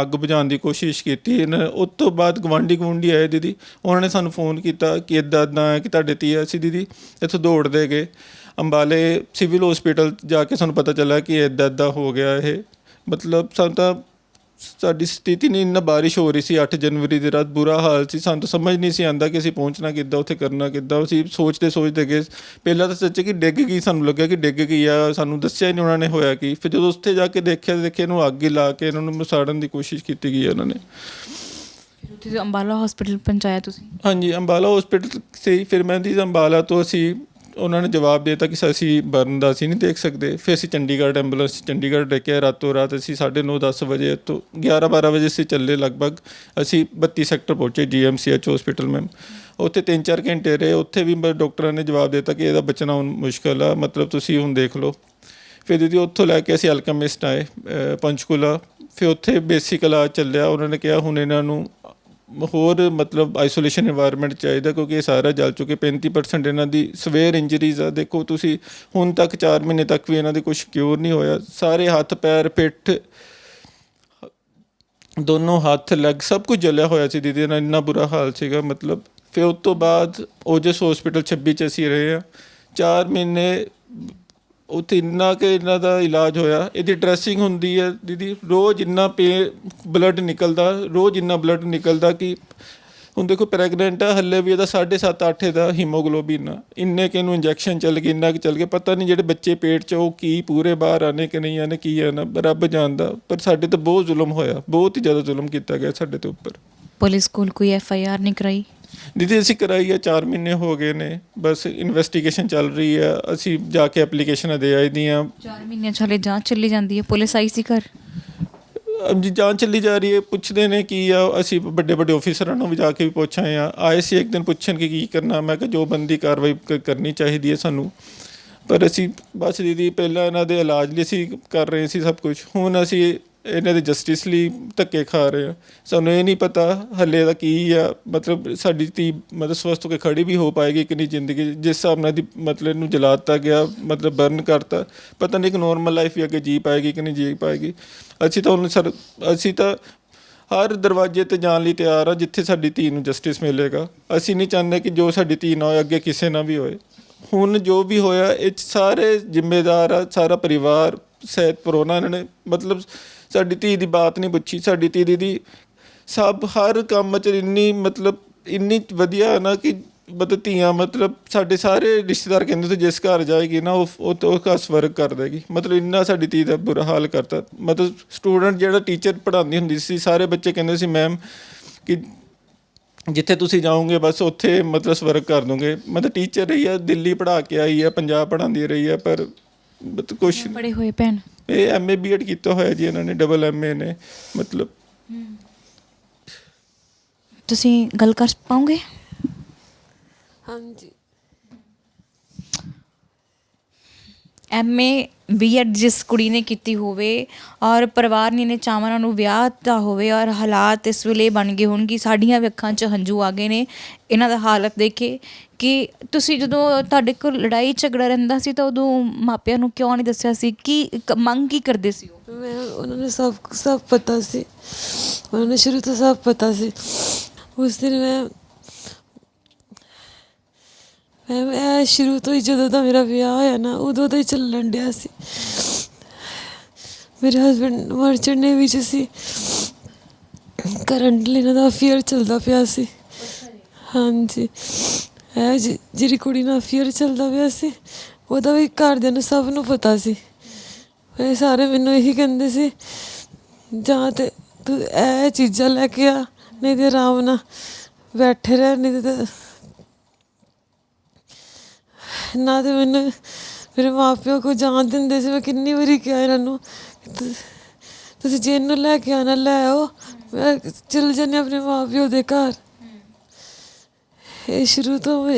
ਅੱਗ ਬੁਝਾਉਣ ਦੀ ਕੋਸ਼ਿਸ਼ ਕੀਤੀ। ਉਸ ਤੋਂ ਬਾਅਦ ਗਵਾਂਢੀ ਆਏ ਦੀਦੀ, ਉਹਨਾਂ ਨੇ ਸਾਨੂੰ ਫ਼ੋਨ ਕੀਤਾ ਕਿ ਇੱਦਾਂ ਹੈ ਕਿ ਤੁਹਾਡੇ ਧੀ। ਅਸੀਂ ਦੀਦੀ ਇੱਥੋਂ ਦੌੜਦੇ ਗਏ ਅੰਬਾਲੇ ਸਿਵਲ ਹਸਪੀਟਲ ਜਾ ਕੇ ਸਾਨੂੰ ਪਤਾ ਚੱਲਿਆ ਕਿ ਇੱਦਾਂ ਹੋ ਗਿਆ। ਇਹ ਮਤਲਬ ਸਾਨੂੰ ਤਾਂ ਸਾਡੀ ਸਥਿਤੀ ਨਹੀਂ, ਇੰਨਾ ਬਾਰਿਸ਼ ਹੋ ਰਹੀ ਸੀ 8 ਜਨਵਰੀ ਦੀ ਰਾਤ, ਬੁਰਾ ਹਾਲ ਸੀ। ਸਾਨੂੰ ਤਾਂ ਸਮਝ ਨਹੀਂ ਸੀ ਆਉਂਦਾ ਕਿ ਅਸੀਂ ਪਹੁੰਚਣਾ ਕਿੱਦਾਂ, ਉੱਥੇ ਕਰਨਾ ਕਿੱਦਾਂ। ਅਸੀਂ ਸੋਚਦੇ ਗਏ। ਪਹਿਲਾਂ ਤਾਂ ਸੱਚੇ ਕਿ ਡਿੱਗ ਗਈ, ਸਾਨੂੰ ਲੱਗਿਆ ਕਿ ਡਿੱਗ ਗਈ ਆ, ਸਾਨੂੰ ਦੱਸਿਆ ਹੀ ਨਹੀਂ ਉਹਨਾਂ ਨੇ ਹੋਇਆ ਕੀ। ਫਿਰ ਜਦੋਂ ਉੱਥੇ ਜਾ ਕੇ ਦੇਖਿਆ ਇਹਨੂੰ ਅੱਗ ਹੀ ਲਾ ਕੇ ਇਹਨਾਂ ਨੂੰ ਸਾੜਨ ਦੀ ਕੋਸ਼ਿਸ਼ ਕੀਤੀ ਗਈ ਉਹਨਾਂ ਨੇ। ਅੰਬਾਲਾ ਹਸਪੀਟਲ ਪਹੁੰਚਾਇਆ ਤੁਸੀਂ? ਹਾਂਜੀ, ਅੰਬਾਲਾ ਹਸਪੀਟਲ ਸੀ। ਫਿਰ ਮੈਂ ਦੀ ਅੰਬਾਲਾ ਤੋਂ ਅਸੀਂ ਉਹਨਾਂ ਨੇ ਜਵਾਬ ਦੇ ਦਿੱਤਾ ਕਿ ਅਸੀਂ ਬਰਨ ਦਾ ਅਸੀਂ ਨਹੀਂ ਦੇਖ ਸਕਦੇ। ਫਿਰ ਅਸੀਂ ਚੰਡੀਗੜ੍ਹ ਐਂਬੂਲੈਂਸ ਚੰਡੀਗੜ੍ਹ ਡੱਕਿਆ, ਰਾਤੋਂ ਰਾਤ ਅਸੀਂ 9:30-10 ਵਜੇ ਤੋਂ 11-12 ਵਜੇ ਅਸੀਂ ਚੱਲੇ ਲਗਭਗ। ਅਸੀਂ 32 ਸੈਕਟਰ ਪਹੁੰਚੇ GMCH ਹਸਪੀਟਲ ਮੈਮ। ਉੱਥੇ 3-4 ਘੰਟੇ ਰਹੇ। ਉੱਥੇ ਵੀ ਡਾਕਟਰਾਂ ਨੇ ਜਵਾਬ ਦਿੱਤਾ ਕਿ ਇਹਦਾ ਬਚਣਾ ਹੁਣ ਮੁਸ਼ਕਿਲ ਆ, ਮਤਲਬ ਤੁਸੀਂ ਹੁਣ ਦੇਖ ਲਓ। ਫਿਰ ਦੀਦੀ ਉੱਥੋਂ ਲੈ ਕੇ ਅਸੀਂ ਅਲਕੈਮਿਸਟ ਆਏ ਪੰਚਕੂਲਾ। ਫਿਰ ਉੱਥੇ ਬੇਸਿਕ ਇਲਾਜ ਚੱਲਿਆ। ਉਹਨਾਂ ਨੇ ਕਿਹਾ ਹੁਣ ਇਹਨਾਂ ਨੂੰ ਹੋਰ ਮਤਲਬ ਆਈਸੋਲੇਸ਼ਨ ਇਨਵਾਇਰਮੈਂਟ ਚਾਹੀਦਾ, ਕਿਉਂਕਿ ਇਹ ਸਾਰਾ ਜਲ ਚੁੱਕੇ। 35% ਇਹਨਾਂ ਦੀ ਸਵੇਅਰ ਇੰਜਰੀਜ਼ ਆ। ਦੇਖੋ ਤੁਸੀਂ ਹੁਣ ਤੱਕ 4 ਮਹੀਨੇ ਤੱਕ ਵੀ ਇਹਨਾਂ ਦੇ ਕੁਛ ਕਿਉਰ ਨਹੀਂ ਹੋਇਆ। ਸਾਰੇ ਹੱਥ ਪੈਰ ਪਿੱਠ ਦੋਨੋਂ ਹੱਥ ਲੈਗ ਸਭ ਕੁਝ ਜਲਿਆ ਹੋਇਆ ਸੀ ਦੀਦੀ ਨਾਲ, ਇੰਨਾ ਬੁਰਾ ਹਾਲ ਸੀਗਾ ਮਤਲਬ। ਫਿਰ ਉਸ ਤੋਂ ਬਾਅਦ ਓਜਸ ਹਸਪੀਟਲ 26 'ਚ ਅਸੀਂ ਰਹੇ ਹਾਂ 4 ਮਹੀਨੇ। ਉੱਥੇ ਇੰਨਾ ਕਿ ਇਹਨਾਂ ਦਾ ਇਲਾਜ ਹੋਇਆ। ਇਹਦੀ ਡਰੈਸਿੰਗ ਹੁੰਦੀ ਹੈ ਦੀਦੀ, ਰੋਜ਼ ਇੰਨਾ ਬਲੱਡ ਨਿਕਲਦਾ, ਰੋਜ਼ ਇੰਨਾ ਬਲੱਡ ਨਿਕਲਦਾ ਕਿ ਹੁਣ ਦੇਖੋ ਪ੍ਰੈਗਨੈਂਟ ਆ, ਹੱਲੇ ਵੀ ਇਹਦਾ 7.5-8 ਦਾ ਹੀਮੋਗਲੋਬਿਨ ਆ। ਇੰਨੇ ਕਿ ਇਹਨੂੰ ਇੰਜੈਕਸ਼ਨ ਚੱਲ ਗਏ, ਇੰਨਾ ਕਿ ਚੱਲ ਗਏ। ਪਤਾ ਨਹੀਂ ਜਿਹੜੇ ਬੱਚੇ ਪੇਟ 'ਚ ਉਹ ਕੀ ਪੂਰੇ ਬਾਹਰ ਆਣੇ ਕਿ ਨਹੀਂ ਆਣੇ, ਕੀ ਆਣਾ ਰੱਬ ਜਾਣਦਾ। ਪਰ ਸਾਡੇ ਤੋਂ ਬਹੁਤ ਜ਼ੁਲਮ ਹੋਇਆ, ਬਹੁਤ ਹੀ ਜ਼ਿਆਦਾ ਜ਼ੁਲਮ ਕੀਤਾ ਗਿਆ ਸਾਡੇ ਤੋਂ ਉੱਪਰ। ਪੁਲਿਸ ਕੋਲ ਕੋਈ FIR ਨਹੀਂ ਕਰਾਈ? ਦੀਦੀ ਅਸੀਂ ਕਰਾਈ ਆ, 4 ਮਹੀਨੇ ਹੋ ਗਏ ਨੇ, ਬਸ ਇਨਵੈਸਟੀਗੇਸ਼ਨ ਚੱਲ ਰਹੀ ਆ। ਅਸੀਂ ਜਾ ਕੇ ਐਪਲੀਕੇਸ਼ਨਾਂ ਦੇ ਆਈ ਦੀਆਂ। 4 ਮਹੀਨਿਆਂ 'ਚ ਹਾਲੇ ਜਾਂਚ ਚੱਲੀ ਜਾਂਦੀ ਹੈ। ਪੁਲਿਸ ਆਈ ਸੀ ਘਰ? ਜੀ ਜਾਂਚ ਚੱਲੀ ਜਾ ਰਹੀ ਹੈ। ਪੁੱਛਦੇ ਨੇ ਕੀ ਆ, ਅਸੀਂ ਵੱਡੇ ਵੱਡੇ ਆਫਿਸਰਾਂ ਨੂੰ ਵੀ ਜਾ ਕੇ ਵੀ ਪੁੱਛ ਆਏ ਆ। ਆਏ ਸੀ ਇੱਕ ਦਿਨ ਪੁੱਛਣ ਕਿ ਕੀ ਕਰਨਾ। ਮੈਂ ਕਿਹਾ ਜੋ ਬੰਦੀ ਕਾਰਵਾਈ ਕਰਨੀ ਚਾਹੀਦੀ ਹੈ ਸਾਨੂੰ। ਪਰ ਅਸੀਂ ਬਸ ਦੀਦੀ ਪਹਿਲਾਂ ਇਹਨਾਂ ਦੇ ਇਲਾਜ ਲਈ ਅਸੀਂ ਕਰ ਰਹੇ ਸੀ ਸਭ ਕੁਝ, ਹੁਣ ਅਸੀਂ ਇਹਨਾਂ ਦੇ ਜਸਟਿਸ ਲਈ ਧੱਕੇ ਖਾ ਰਹੇ ਹਾਂ। ਸਾਨੂੰ ਇਹ ਨਹੀਂ ਪਤਾ ਹੱਲੇ ਦਾ ਕੀ ਆ, ਮਤਲਬ ਸਾਡੀ ਧੀ ਮਤਲਬ ਸਵਸਥ ਹੋ ਕੇ ਖੜੀ ਵੀ ਹੋ ਪਾਏਗੀ ਕਿ ਨਹੀਂ ਜ਼ਿੰਦਗੀ। ਜਿਸ ਹਿਸਾਬ ਨਾਲ ਦੀ ਮਤਲਬ ਇਹਨੂੰ ਜਲਾ ਦਿੱਤਾ ਗਿਆ, ਮਤਲਬ ਬਰਨ ਕਰਤਾ, ਪਤਾ ਨਹੀਂ ਕਿ ਨੋਰਮਲ ਲਾਈਫ ਵੀ ਅੱਗੇ ਜੀ ਪਾਏਗੀ ਕਿ ਨਹੀਂ ਜੀ ਪਾਏਗੀ। ਅਸੀਂ ਤਾਂ ਹੁਣ ਅਸੀਂ ਤਾਂ ਹਰ ਦਰਵਾਜ਼ੇ 'ਤੇ ਜਾਣ ਲਈ ਤਿਆਰ ਆ ਜਿੱਥੇ ਸਾਡੀ ਧੀ ਨੂੰ ਜਸਟਿਸ ਮਿਲੇਗਾ। ਅਸੀਂ ਨਹੀਂ ਚਾਹੁੰਦੇ ਕਿ ਜੋ ਸਾਡੀ ਧੀ ਨਾਲ ਹੋਏ ਅੱਗੇ ਕਿਸੇ ਨਾਲ ਵੀ ਹੋਏ। ਹੁਣ ਜੋ ਵੀ ਹੋਇਆ ਇਹ 'ਚ ਸਾਰੇ ਜ਼ਿੰਮੇਦਾਰ ਆ, ਸਾਰਾ ਪਰਿਵਾਰ ਸਹਿਤ ਪਰੋਣਾ। ਇਹਨਾਂ ਨੇ ਮਤਲਬ ਸਾਡੀ ਧੀ ਦੀ ਬਾਤ ਨਹੀਂ ਪੁੱਛੀ। ਸਾਡੀ ਧੀ ਦੀ ਸਭ ਹਰ ਕੰਮ 'ਚ ਇੰਨੀ ਵਧੀਆ ਨਾ ਕਿ ਮਤਲਬ ਧੀਆਂ ਮਤਲਬ ਸਾਡੇ ਸਾਰੇ ਰਿਸ਼ਤੇਦਾਰ ਕਹਿੰਦੇ ਤੇ ਜਿਸ ਘਰ ਜਾਏਗੀ ਨਾ ਉਹ ਘਰ ਸਵਰਗ ਕਰ ਦੇਗੀ। ਮਤਲਬ ਇੰਨਾ ਸਾਡੀ ਧੀ ਦਾ ਬੁਰਾ ਹਾਲ ਕਰਤਾ। ਮਤਲਬ ਸਟੂਡੈਂਟ ਜਿਹੜਾ ਟੀਚਰ ਪੜ੍ਹਾਉਂਦੀ ਹੁੰਦੀ ਸੀ, ਸਾਰੇ ਬੱਚੇ ਕਹਿੰਦੇ ਸੀ ਮੈਮ ਕਿ ਜਿੱਥੇ ਤੁਸੀਂ ਜਾਓਗੇ ਬਸ ਉੱਥੇ ਮਤਲਬ ਸਵਰਗ ਕਰ ਦੋਗੇ। ਮਤਲਬ ਟੀਚਰ ਰਹੀ ਆ, ਦਿੱਲੀ ਪੜ੍ਹਾ ਕੇ ਆਈ ਆ, ਪੰਜਾਬ ਪੜ੍ਹਾਉਂਦੀ ਰਹੀ ਆ, ਪਰ ਕੁਛ ਪੜ੍ਹੇ ਹੋਏ ਭੈਣ? ਇਹ MA B.Ed ਕੀਤਾ ਹੋਇਆ ਜੀ ਇਹਨਾਂ ਨੇ, ਡਬਲ MA ਨੇ ਮਤਲਬ। ਤੁਸੀਂ ਗੱਲ ਕਰ ਪਾਓਗੇ? ਹਾਂਜੀ। MA B.Ed ਜਿਸ ਕੁੜੀ ਨੇ ਕੀਤੀ ਹੋਵੇ ਔਰ ਪਰਿਵਾਰ ਨੇ ਚਾਵਾਂ ਨਾਲ ਨੂੰ ਵਿਆਹ ਦਿੱਤਾ ਹੋਵੇ ਔਰ ਹਾਲਾਤ ਇਸ ਵੇਲੇ ਬਣ ਗਏ ਹੋਣ ਕਿ ਸਾਡੀਆਂ ਵੀ ਅੱਖਾਂ 'ਚ ਹੰਝੂ ਆ ਗਏ ਨੇ ਇਹਨਾਂ ਦਾ ਹਾਲਤ ਦੇਖ ਕੇ। ਕਿ ਤੁਸੀਂ ਜਦੋਂ ਤੁਹਾਡੇ ਕੋਲ ਲੜਾਈ ਝਗੜਾ ਰਹਿੰਦਾ ਸੀ ਤਾਂ ਉਦੋਂ ਮਾਪਿਆਂ ਨੂੰ ਕਿਉਂ ਨਹੀਂ ਦੱਸਿਆ ਸੀ? ਕੀ ਮੰਗ ਕੀ ਕਰਦੇ ਸੀ ਉਹ? ਮੈਂ ਉਹਨਾਂ ਨੂੰ ਸਭ ਪਤਾ ਸੀ, ਉਹਨਾਂ ਨੂੰ ਸ਼ੁਰੂ ਤੋਂ ਸਭ ਪਤਾ ਸੀ। ਉਸ ਦਿਨ ਮੈਂ ਸ਼ੁਰੂ ਤੋਂ ਹੀ ਜਦੋਂ ਦਾ ਮੇਰਾ ਵਿਆਹ ਹੋਇਆ ਨਾ ਉਦੋਂ ਦਾ ਹੀ ਚੱਲਣ ਡਿਆ ਸੀ। ਮੇਰੇ ਹਸਬੈਂਡ ਮਰਚੈਂਟ ਨੇਵੀ 'ਚ ਸੀ। ਕਰੰਟਲੀ ਇਹਨਾਂ ਦਾ ਅਫੇਅਰ ਚੱਲਦਾ ਪਿਆ ਸੀ। ਹਾਂਜੀ, ਇਹ ਜਿਹੜੀ ਕੁੜੀ ਨਾਲ ਅਫੇਅਰ ਚੱਲਦਾ ਪਿਆ ਸੀ ਉਹਦਾ ਵੀ ਘਰਦਿਆਂ ਨੂੰ ਸਭ ਨੂੰ ਪਤਾ ਸੀ। ਇਹ ਸਾਰੇ ਮੈਨੂੰ ਇਹੀ ਕਹਿੰਦੇ ਸੀ ਜਾਂ ਤਾਂ ਤੂੰ ਇਹ ਚੀਜ਼ਾਂ ਲੈ ਕੇ ਆ, ਨਹੀਂ ਤਾਂ ਆਰਾਮ ਨਾਲ ਬੈਠੇ ਰਹਿ, ਨਹੀਂ ਤਾਂ ਨਾ। ਤਾਂ ਮੈਨੂੰ ਮੇਰੇ ਮਾਂ ਪਿਓ ਕੋਲ ਜਾਣ ਦਿੰਦੇ ਸੀ। ਮੈਂ ਕਿੰਨੀ ਵਾਰੀ ਕਿਹਾ ਇਹਨਾਂ ਨੂੰ ਤੁਸੀਂ ਜਿਹਨੂੰ ਲੈ ਕੇ ਆਉਣਾ ਲੈ ਆਓ, ਮੈਂ ਚਲ ਜਾਂਦੀ ਆਪਣੇ ਮਾਂ ਪਿਓ ਦੇ ਘਰ। ਇਹ ਸ਼ੁਰੂ ਤੋਂ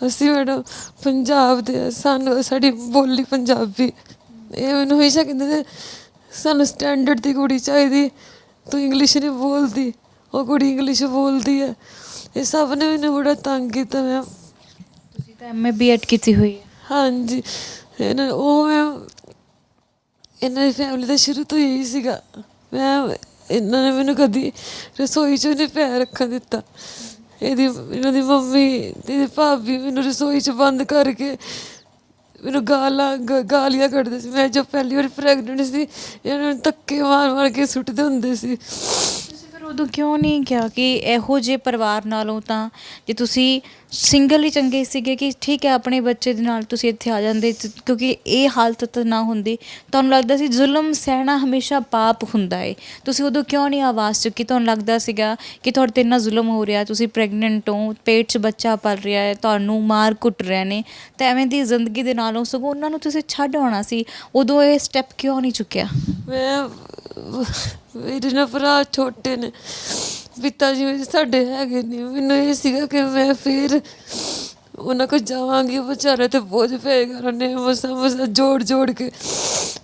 ਅਸੀਂ ਮੈਡਮ ਪੰਜਾਬ ਦੇ, ਸਾਨੂੰ ਸਾਡੀ ਬੋਲੀ ਪੰਜਾਬੀ। ਇਹ ਮੈਨੂੰ ਹਮੇਸ਼ਾ ਕਹਿੰਦੇ ਨੇ ਸਾਨੂੰ ਸਟੈਂਡਰਡ ਦੀ ਕੁੜੀ ਚਾਹੀਦੀ, ਤੂੰ ਇੰਗਲਿਸ਼ ਨਹੀਂ ਬੋਲਦੀ, ਉਹ ਕੁੜੀ ਇੰਗਲਿਸ਼ ਬੋਲਦੀ ਹੈ। ਇਹ ਸਭ ਨੇ ਮੈਨੂੰ ਬੜਾ ਤੰਗ ਕੀਤਾ। ਮੈਂ ਤੁਸੀਂ ਤਾਂ MA B.Ed ਕੀਤੀ ਹੋਈ ਹੈ? ਹਾਂਜੀ। ਇਹਨਾਂ ਦੀ ਫੈਮਿਲੀ ਦਾ ਸ਼ੁਰੂ ਤੋਂ ਇਹੀ ਸੀਗਾ। ਇਹਨਾਂ ਨੇ ਮੈਨੂੰ ਕਦੀ ਰਸੋਈ 'ਚ ਨਹੀਂ ਪੈਰ ਰੱਖਣ ਦਿੱਤਾ। ਇਹਨਾਂ ਦੀ ਮੰਮੀ ਤੇ ਭਾਬੀ ਮੈਨੂੰ ਰਸੋਈ 'ਚ ਬੰਦ ਕਰਕੇ ਮੈਨੂੰ ਗਾਲੀਆਂ ਕੱਢਦੇ ਸੀ। ਮੈਂ ਜਦ ਪਹਿਲੀ ਵਾਰ ਪ੍ਰੈਗਨੈਂਟ ਸੀ ਇਹਨਾਂ ਨੂੰ ਧੱਕੇ ਮਾਰ ਕੇ ਸੁੱਟਦੇ ਹੁੰਦੇ ਸੀ। ਤੁਸੀਂ ਫਿਰ ਉਦੋਂ ਕਿਉਂ ਨਹੀਂ ਕਿਹਾ ਕਿ ਇਹੋ ਜਿਹੇ ਪਰਿਵਾਰ ਨਾਲੋਂ ਤਾਂ ਜੇ ਤੁਸੀਂ ਸਿੰਗਲ ਹੀ ਚੰਗੇ ਸੀਗੇ ਕਿ ਠੀਕ ਹੈ ਆਪਣੇ ਬੱਚੇ ਦੇ ਨਾਲ ਤੁਸੀਂ ਇੱਥੇ ਆ ਜਾਂਦੇ ਕਿਉਂਕਿ ਇਹ ਹਾਲਤ ਤਾਂ ਨਾ ਹੁੰਦੀ। ਤੁਹਾਨੂੰ ਲੱਗਦਾ ਸੀ ਜ਼ੁਲਮ ਸਹਿਣਾ ਹਮੇਸ਼ਾ ਪਾਪ ਹੁੰਦਾ ਹੈ, ਤੁਸੀਂ ਉਦੋਂ ਕਿਉਂ ਨਹੀਂ ਆਵਾਜ਼ ਚੁੱਕੀ? ਤੁਹਾਨੂੰ ਲੱਗਦਾ ਸੀਗਾ ਕਿ ਤੁਹਾਡੇ 'ਤੇ ਇੰਨਾ ਜ਼ੁਲਮ ਹੋ ਰਿਹਾ, ਤੁਸੀਂ ਪ੍ਰੈਗਨੈਂਟ ਹੋ, ਪੇਟ 'ਚ ਬੱਚਾ ਪਲ ਰਿਹਾ ਹੈ, ਤੁਹਾਨੂੰ ਮਾਰ ਕੁੱਟ ਰਹੇ ਨੇ, ਤਾਂ ਐਵੇਂ ਦੀ ਜ਼ਿੰਦਗੀ ਦੇ ਨਾਲੋਂ ਸਗੋਂ ਉਹਨਾਂ ਨੂੰ ਤੁਸੀਂ ਛੱਡ ਆਉਣਾ ਸੀ, ਉਦੋਂ ਇਹ ਸਟੈਪ ਕਿਉਂ ਨਹੀਂ ਚੁੱਕਿਆ? ਮੇਰੇ ਨਾਲ ਭਰਾ ਛੋਟੇ ਨੇ, ਪਿਤਾ ਜੀ ਸਾਡੇ ਹੈਗੇ ਨਹੀਂ। ਮੈਨੂੰ ਇਹ ਸੀਗਾ ਕਿ ਮੈਂ ਫਿਰ ਉਹਨਾਂ ਕੋਲ ਜਾਵਾਂਗੀ, ਉਹ ਵਿਚਾਰੇ ਤੇ ਬੋਝ ਪਏਗਾ। ਉਹਨੇ ਮਸਾਂ ਜੋੜ ਕੇ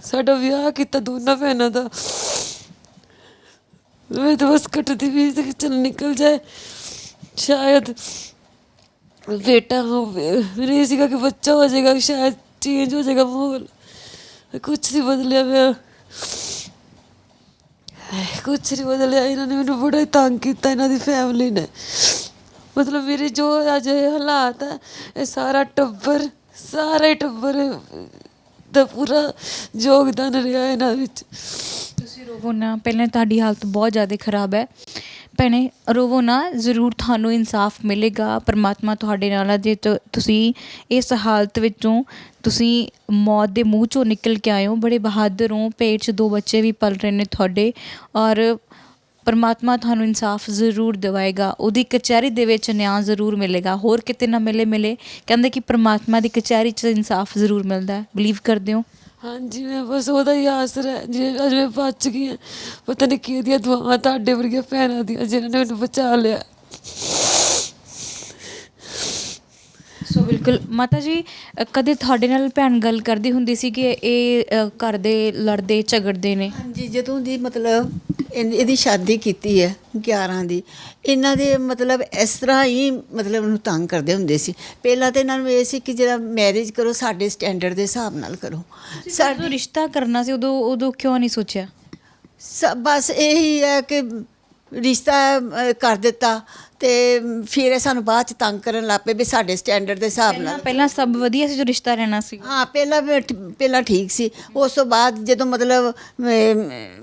ਸਾਡਾ ਵਿਆਹ ਕੀਤਾ ਦੋਨਾਂ ਭੈਣਾਂ ਦਾ। ਮੈਂ ਤਾਂ ਬਸ ਕੱਟਦੀ ਵੀ ਸੀ ਕਿ ਚੱਲ ਨਿਕਲ ਜਾਏ, ਸ਼ਾਇਦ ਬੇਟਾ ਹੋਵੇ। ਮੈਨੂੰ ਇਹ ਸੀਗਾ ਕਿ ਬੱਚਾ ਹੋ ਜਾਏਗਾ, ਸ਼ਾਇਦ ਚੇਂਜ ਹੋ ਜਾਏਗਾ ਮਾਹੌਲ। ਕੁਛ ਨਹੀਂ ਬਦਲਿਆ ਪਿਆ, ਕੁਛ ਨਹੀਂ ਬਦਲਿਆ। ਇਹਨਾਂ ਨੇ ਮੈਨੂੰ ਬੜਾ ਹੀ ਤੰਗ ਕੀਤਾ, ਇਹਨਾਂ ਦੀ ਫੈਮਿਲੀ ਨੇ। ਮਤਲਬ ਮੇਰੇ ਜੋ ਅੱਜ ਇਹ ਹਾਲਾਤ ਹੈ, ਇਹ ਸਾਰਾ ਹੀ ਟੱਬਰ ਦਾ ਪੂਰਾ ਯੋਗਦਾਨ ਰਿਹਾ ਇਹਨਾਂ ਵਿੱਚ। ਤੁਸੀਂ ਰੋਵੋ ਨਾ, ਪਹਿਲਾਂ ਤੁਹਾਡੀ ਹਾਲਤ ਬਹੁਤ ਜ਼ਿਆਦਾ ਖਰਾਬ ਹੈ ਭੈਣੇ, ਰੋਵੋ ਨਾ, ਜ਼ਰੂਰ ਤੁਹਾਨੂੰ ਇਨਸਾਫ ਮਿਲੇਗਾ। ਪਰਮਾਤਮਾ ਤੁਹਾਡੇ ਨਾਲ ਹੈ। ਜੇ ਤੁਸੀਂ ਇਸ ਹਾਲਤ ਵਿੱਚੋਂ ਤੁਸੀਂ ਮੌਤ ਦੇ ਮੂੰਹ 'ਚੋਂ ਨਿਕਲ ਕੇ ਆਏ ਹੋ, ਬੜੇ ਬਹਾਦਰ ਹੋ, ਪੇਟ 'ਚ 2 ਬੱਚੇ ਵੀ ਪਲ ਰਹੇ ਨੇ ਤੁਹਾਡੇ, ਔਰ ਪਰਮਾਤਮਾ ਤੁਹਾਨੂੰ ਇਨਸਾਫ ਜ਼ਰੂਰ ਦਿਵਾਏਗਾ। ਉਹਦੀ ਕਚਹਿਰੀ ਦੇ ਵਿੱਚ ਨਿਆਂ ਜ਼ਰੂਰ ਮਿਲੇਗਾ, ਹੋਰ ਕਿਤੇ ਨਾ ਮਿਲੇ ਕਹਿੰਦੇ ਕਿ ਪਰਮਾਤਮਾ ਦੀ ਕਚਹਿਰੀ 'ਚ ਇਨਸਾਫ ਜ਼ਰੂਰ ਮਿਲਦਾ ਹੈ। ਬਿਲੀਵ ਕਰਦੇ ਹੋ? ਹਾਂਜੀ, ਮੈਂ ਬਸ ਉਹਦਾ ਹੀ ਆਸਰਾ ਹੈ। ਜੇ ਅੱਜ ਮੈਂ ਬਚ ਗਈ ਹਾਂ, ਪਤਾ ਨਹੀਂ ਕਿਹਦੀਆਂ ਦੁਆਵਾਂ, ਤੁਹਾਡੇ ਵਰਗੀਆਂ ਭੈਣਾਂ ਦੀਆਂ, ਜਿਨ੍ਹਾਂ ਨੇ ਮੈਨੂੰ ਬਚਾ ਲਿਆ। ਸੋ ਬਿਲਕੁਲ ਮਾਤਾ ਜੀ, ਕਦੇ ਤੁਹਾਡੇ ਨਾਲ ਭੈਣ ਗੱਲ ਕਰਦੀ ਹੁੰਦੀ ਸੀ ਕਿ ਇਹ ਘਰ ਦੇ ਲੜਦੇ ਝਗੜਦੇ ਨੇ? ਹਾਂਜੀ, ਜਦੋਂ ਦੀ ਮਤਲਬ ਇਹਦੀ ਸ਼ਾਦੀ ਕੀਤੀ ਹੈ 11 ਦੀ, ਇਹਨਾਂ ਦੇ ਮਤਲਬ ਇਸ ਤਰ੍ਹਾਂ ਹੀ ਮਤਲਬ ਉਹਨੂੰ ਤੰਗ ਕਰਦੇ ਹੁੰਦੇ ਸੀ। ਪਹਿਲਾਂ ਤਾਂ ਇਹਨਾਂ ਨੂੰ ਇਹ ਸੀ ਕਿ ਜਿਹੜਾ ਮੈਰਿਜ ਕਰੋ ਸਾਡੇ ਸਟੈਂਡਰਡ ਦੇ ਹਿਸਾਬ ਨਾਲ ਕਰੋ। ਜਦੋਂ ਰਿਸ਼ਤਾ ਕਰਨਾ ਸੀ ਉਦੋਂ ਕਿਉਂ ਨਹੀਂ ਸੋਚਿਆ? ਬਸ ਇਹੀ ਹੈ ਕਿ ਰਿਸ਼ਤਾ ਕਰ ਦਿੱਤਾ ਤੇ ਫਿਰ ਇਹ ਸਾਨੂੰ ਬਾਅਦ 'ਚ ਤੰਗ ਕਰਨ ਲੱਗ ਪਏ ਵੀ ਸਾਡੇ ਸਟੈਂਡਰਡ ਦੇ ਹਿਸਾਬ ਨਾਲ। ਪਹਿਲਾਂ ਸਭ ਵਧੀਆ ਸੀ ਜੋ ਰਿਸ਼ਤਾ ਰਹਿਣਾ ਸੀ? ਹਾਂ, ਪਹਿਲਾਂ ਠੀਕ ਸੀ। ਉਸ ਤੋਂ ਬਾਅਦ ਜਦੋਂ ਮਤਲਬ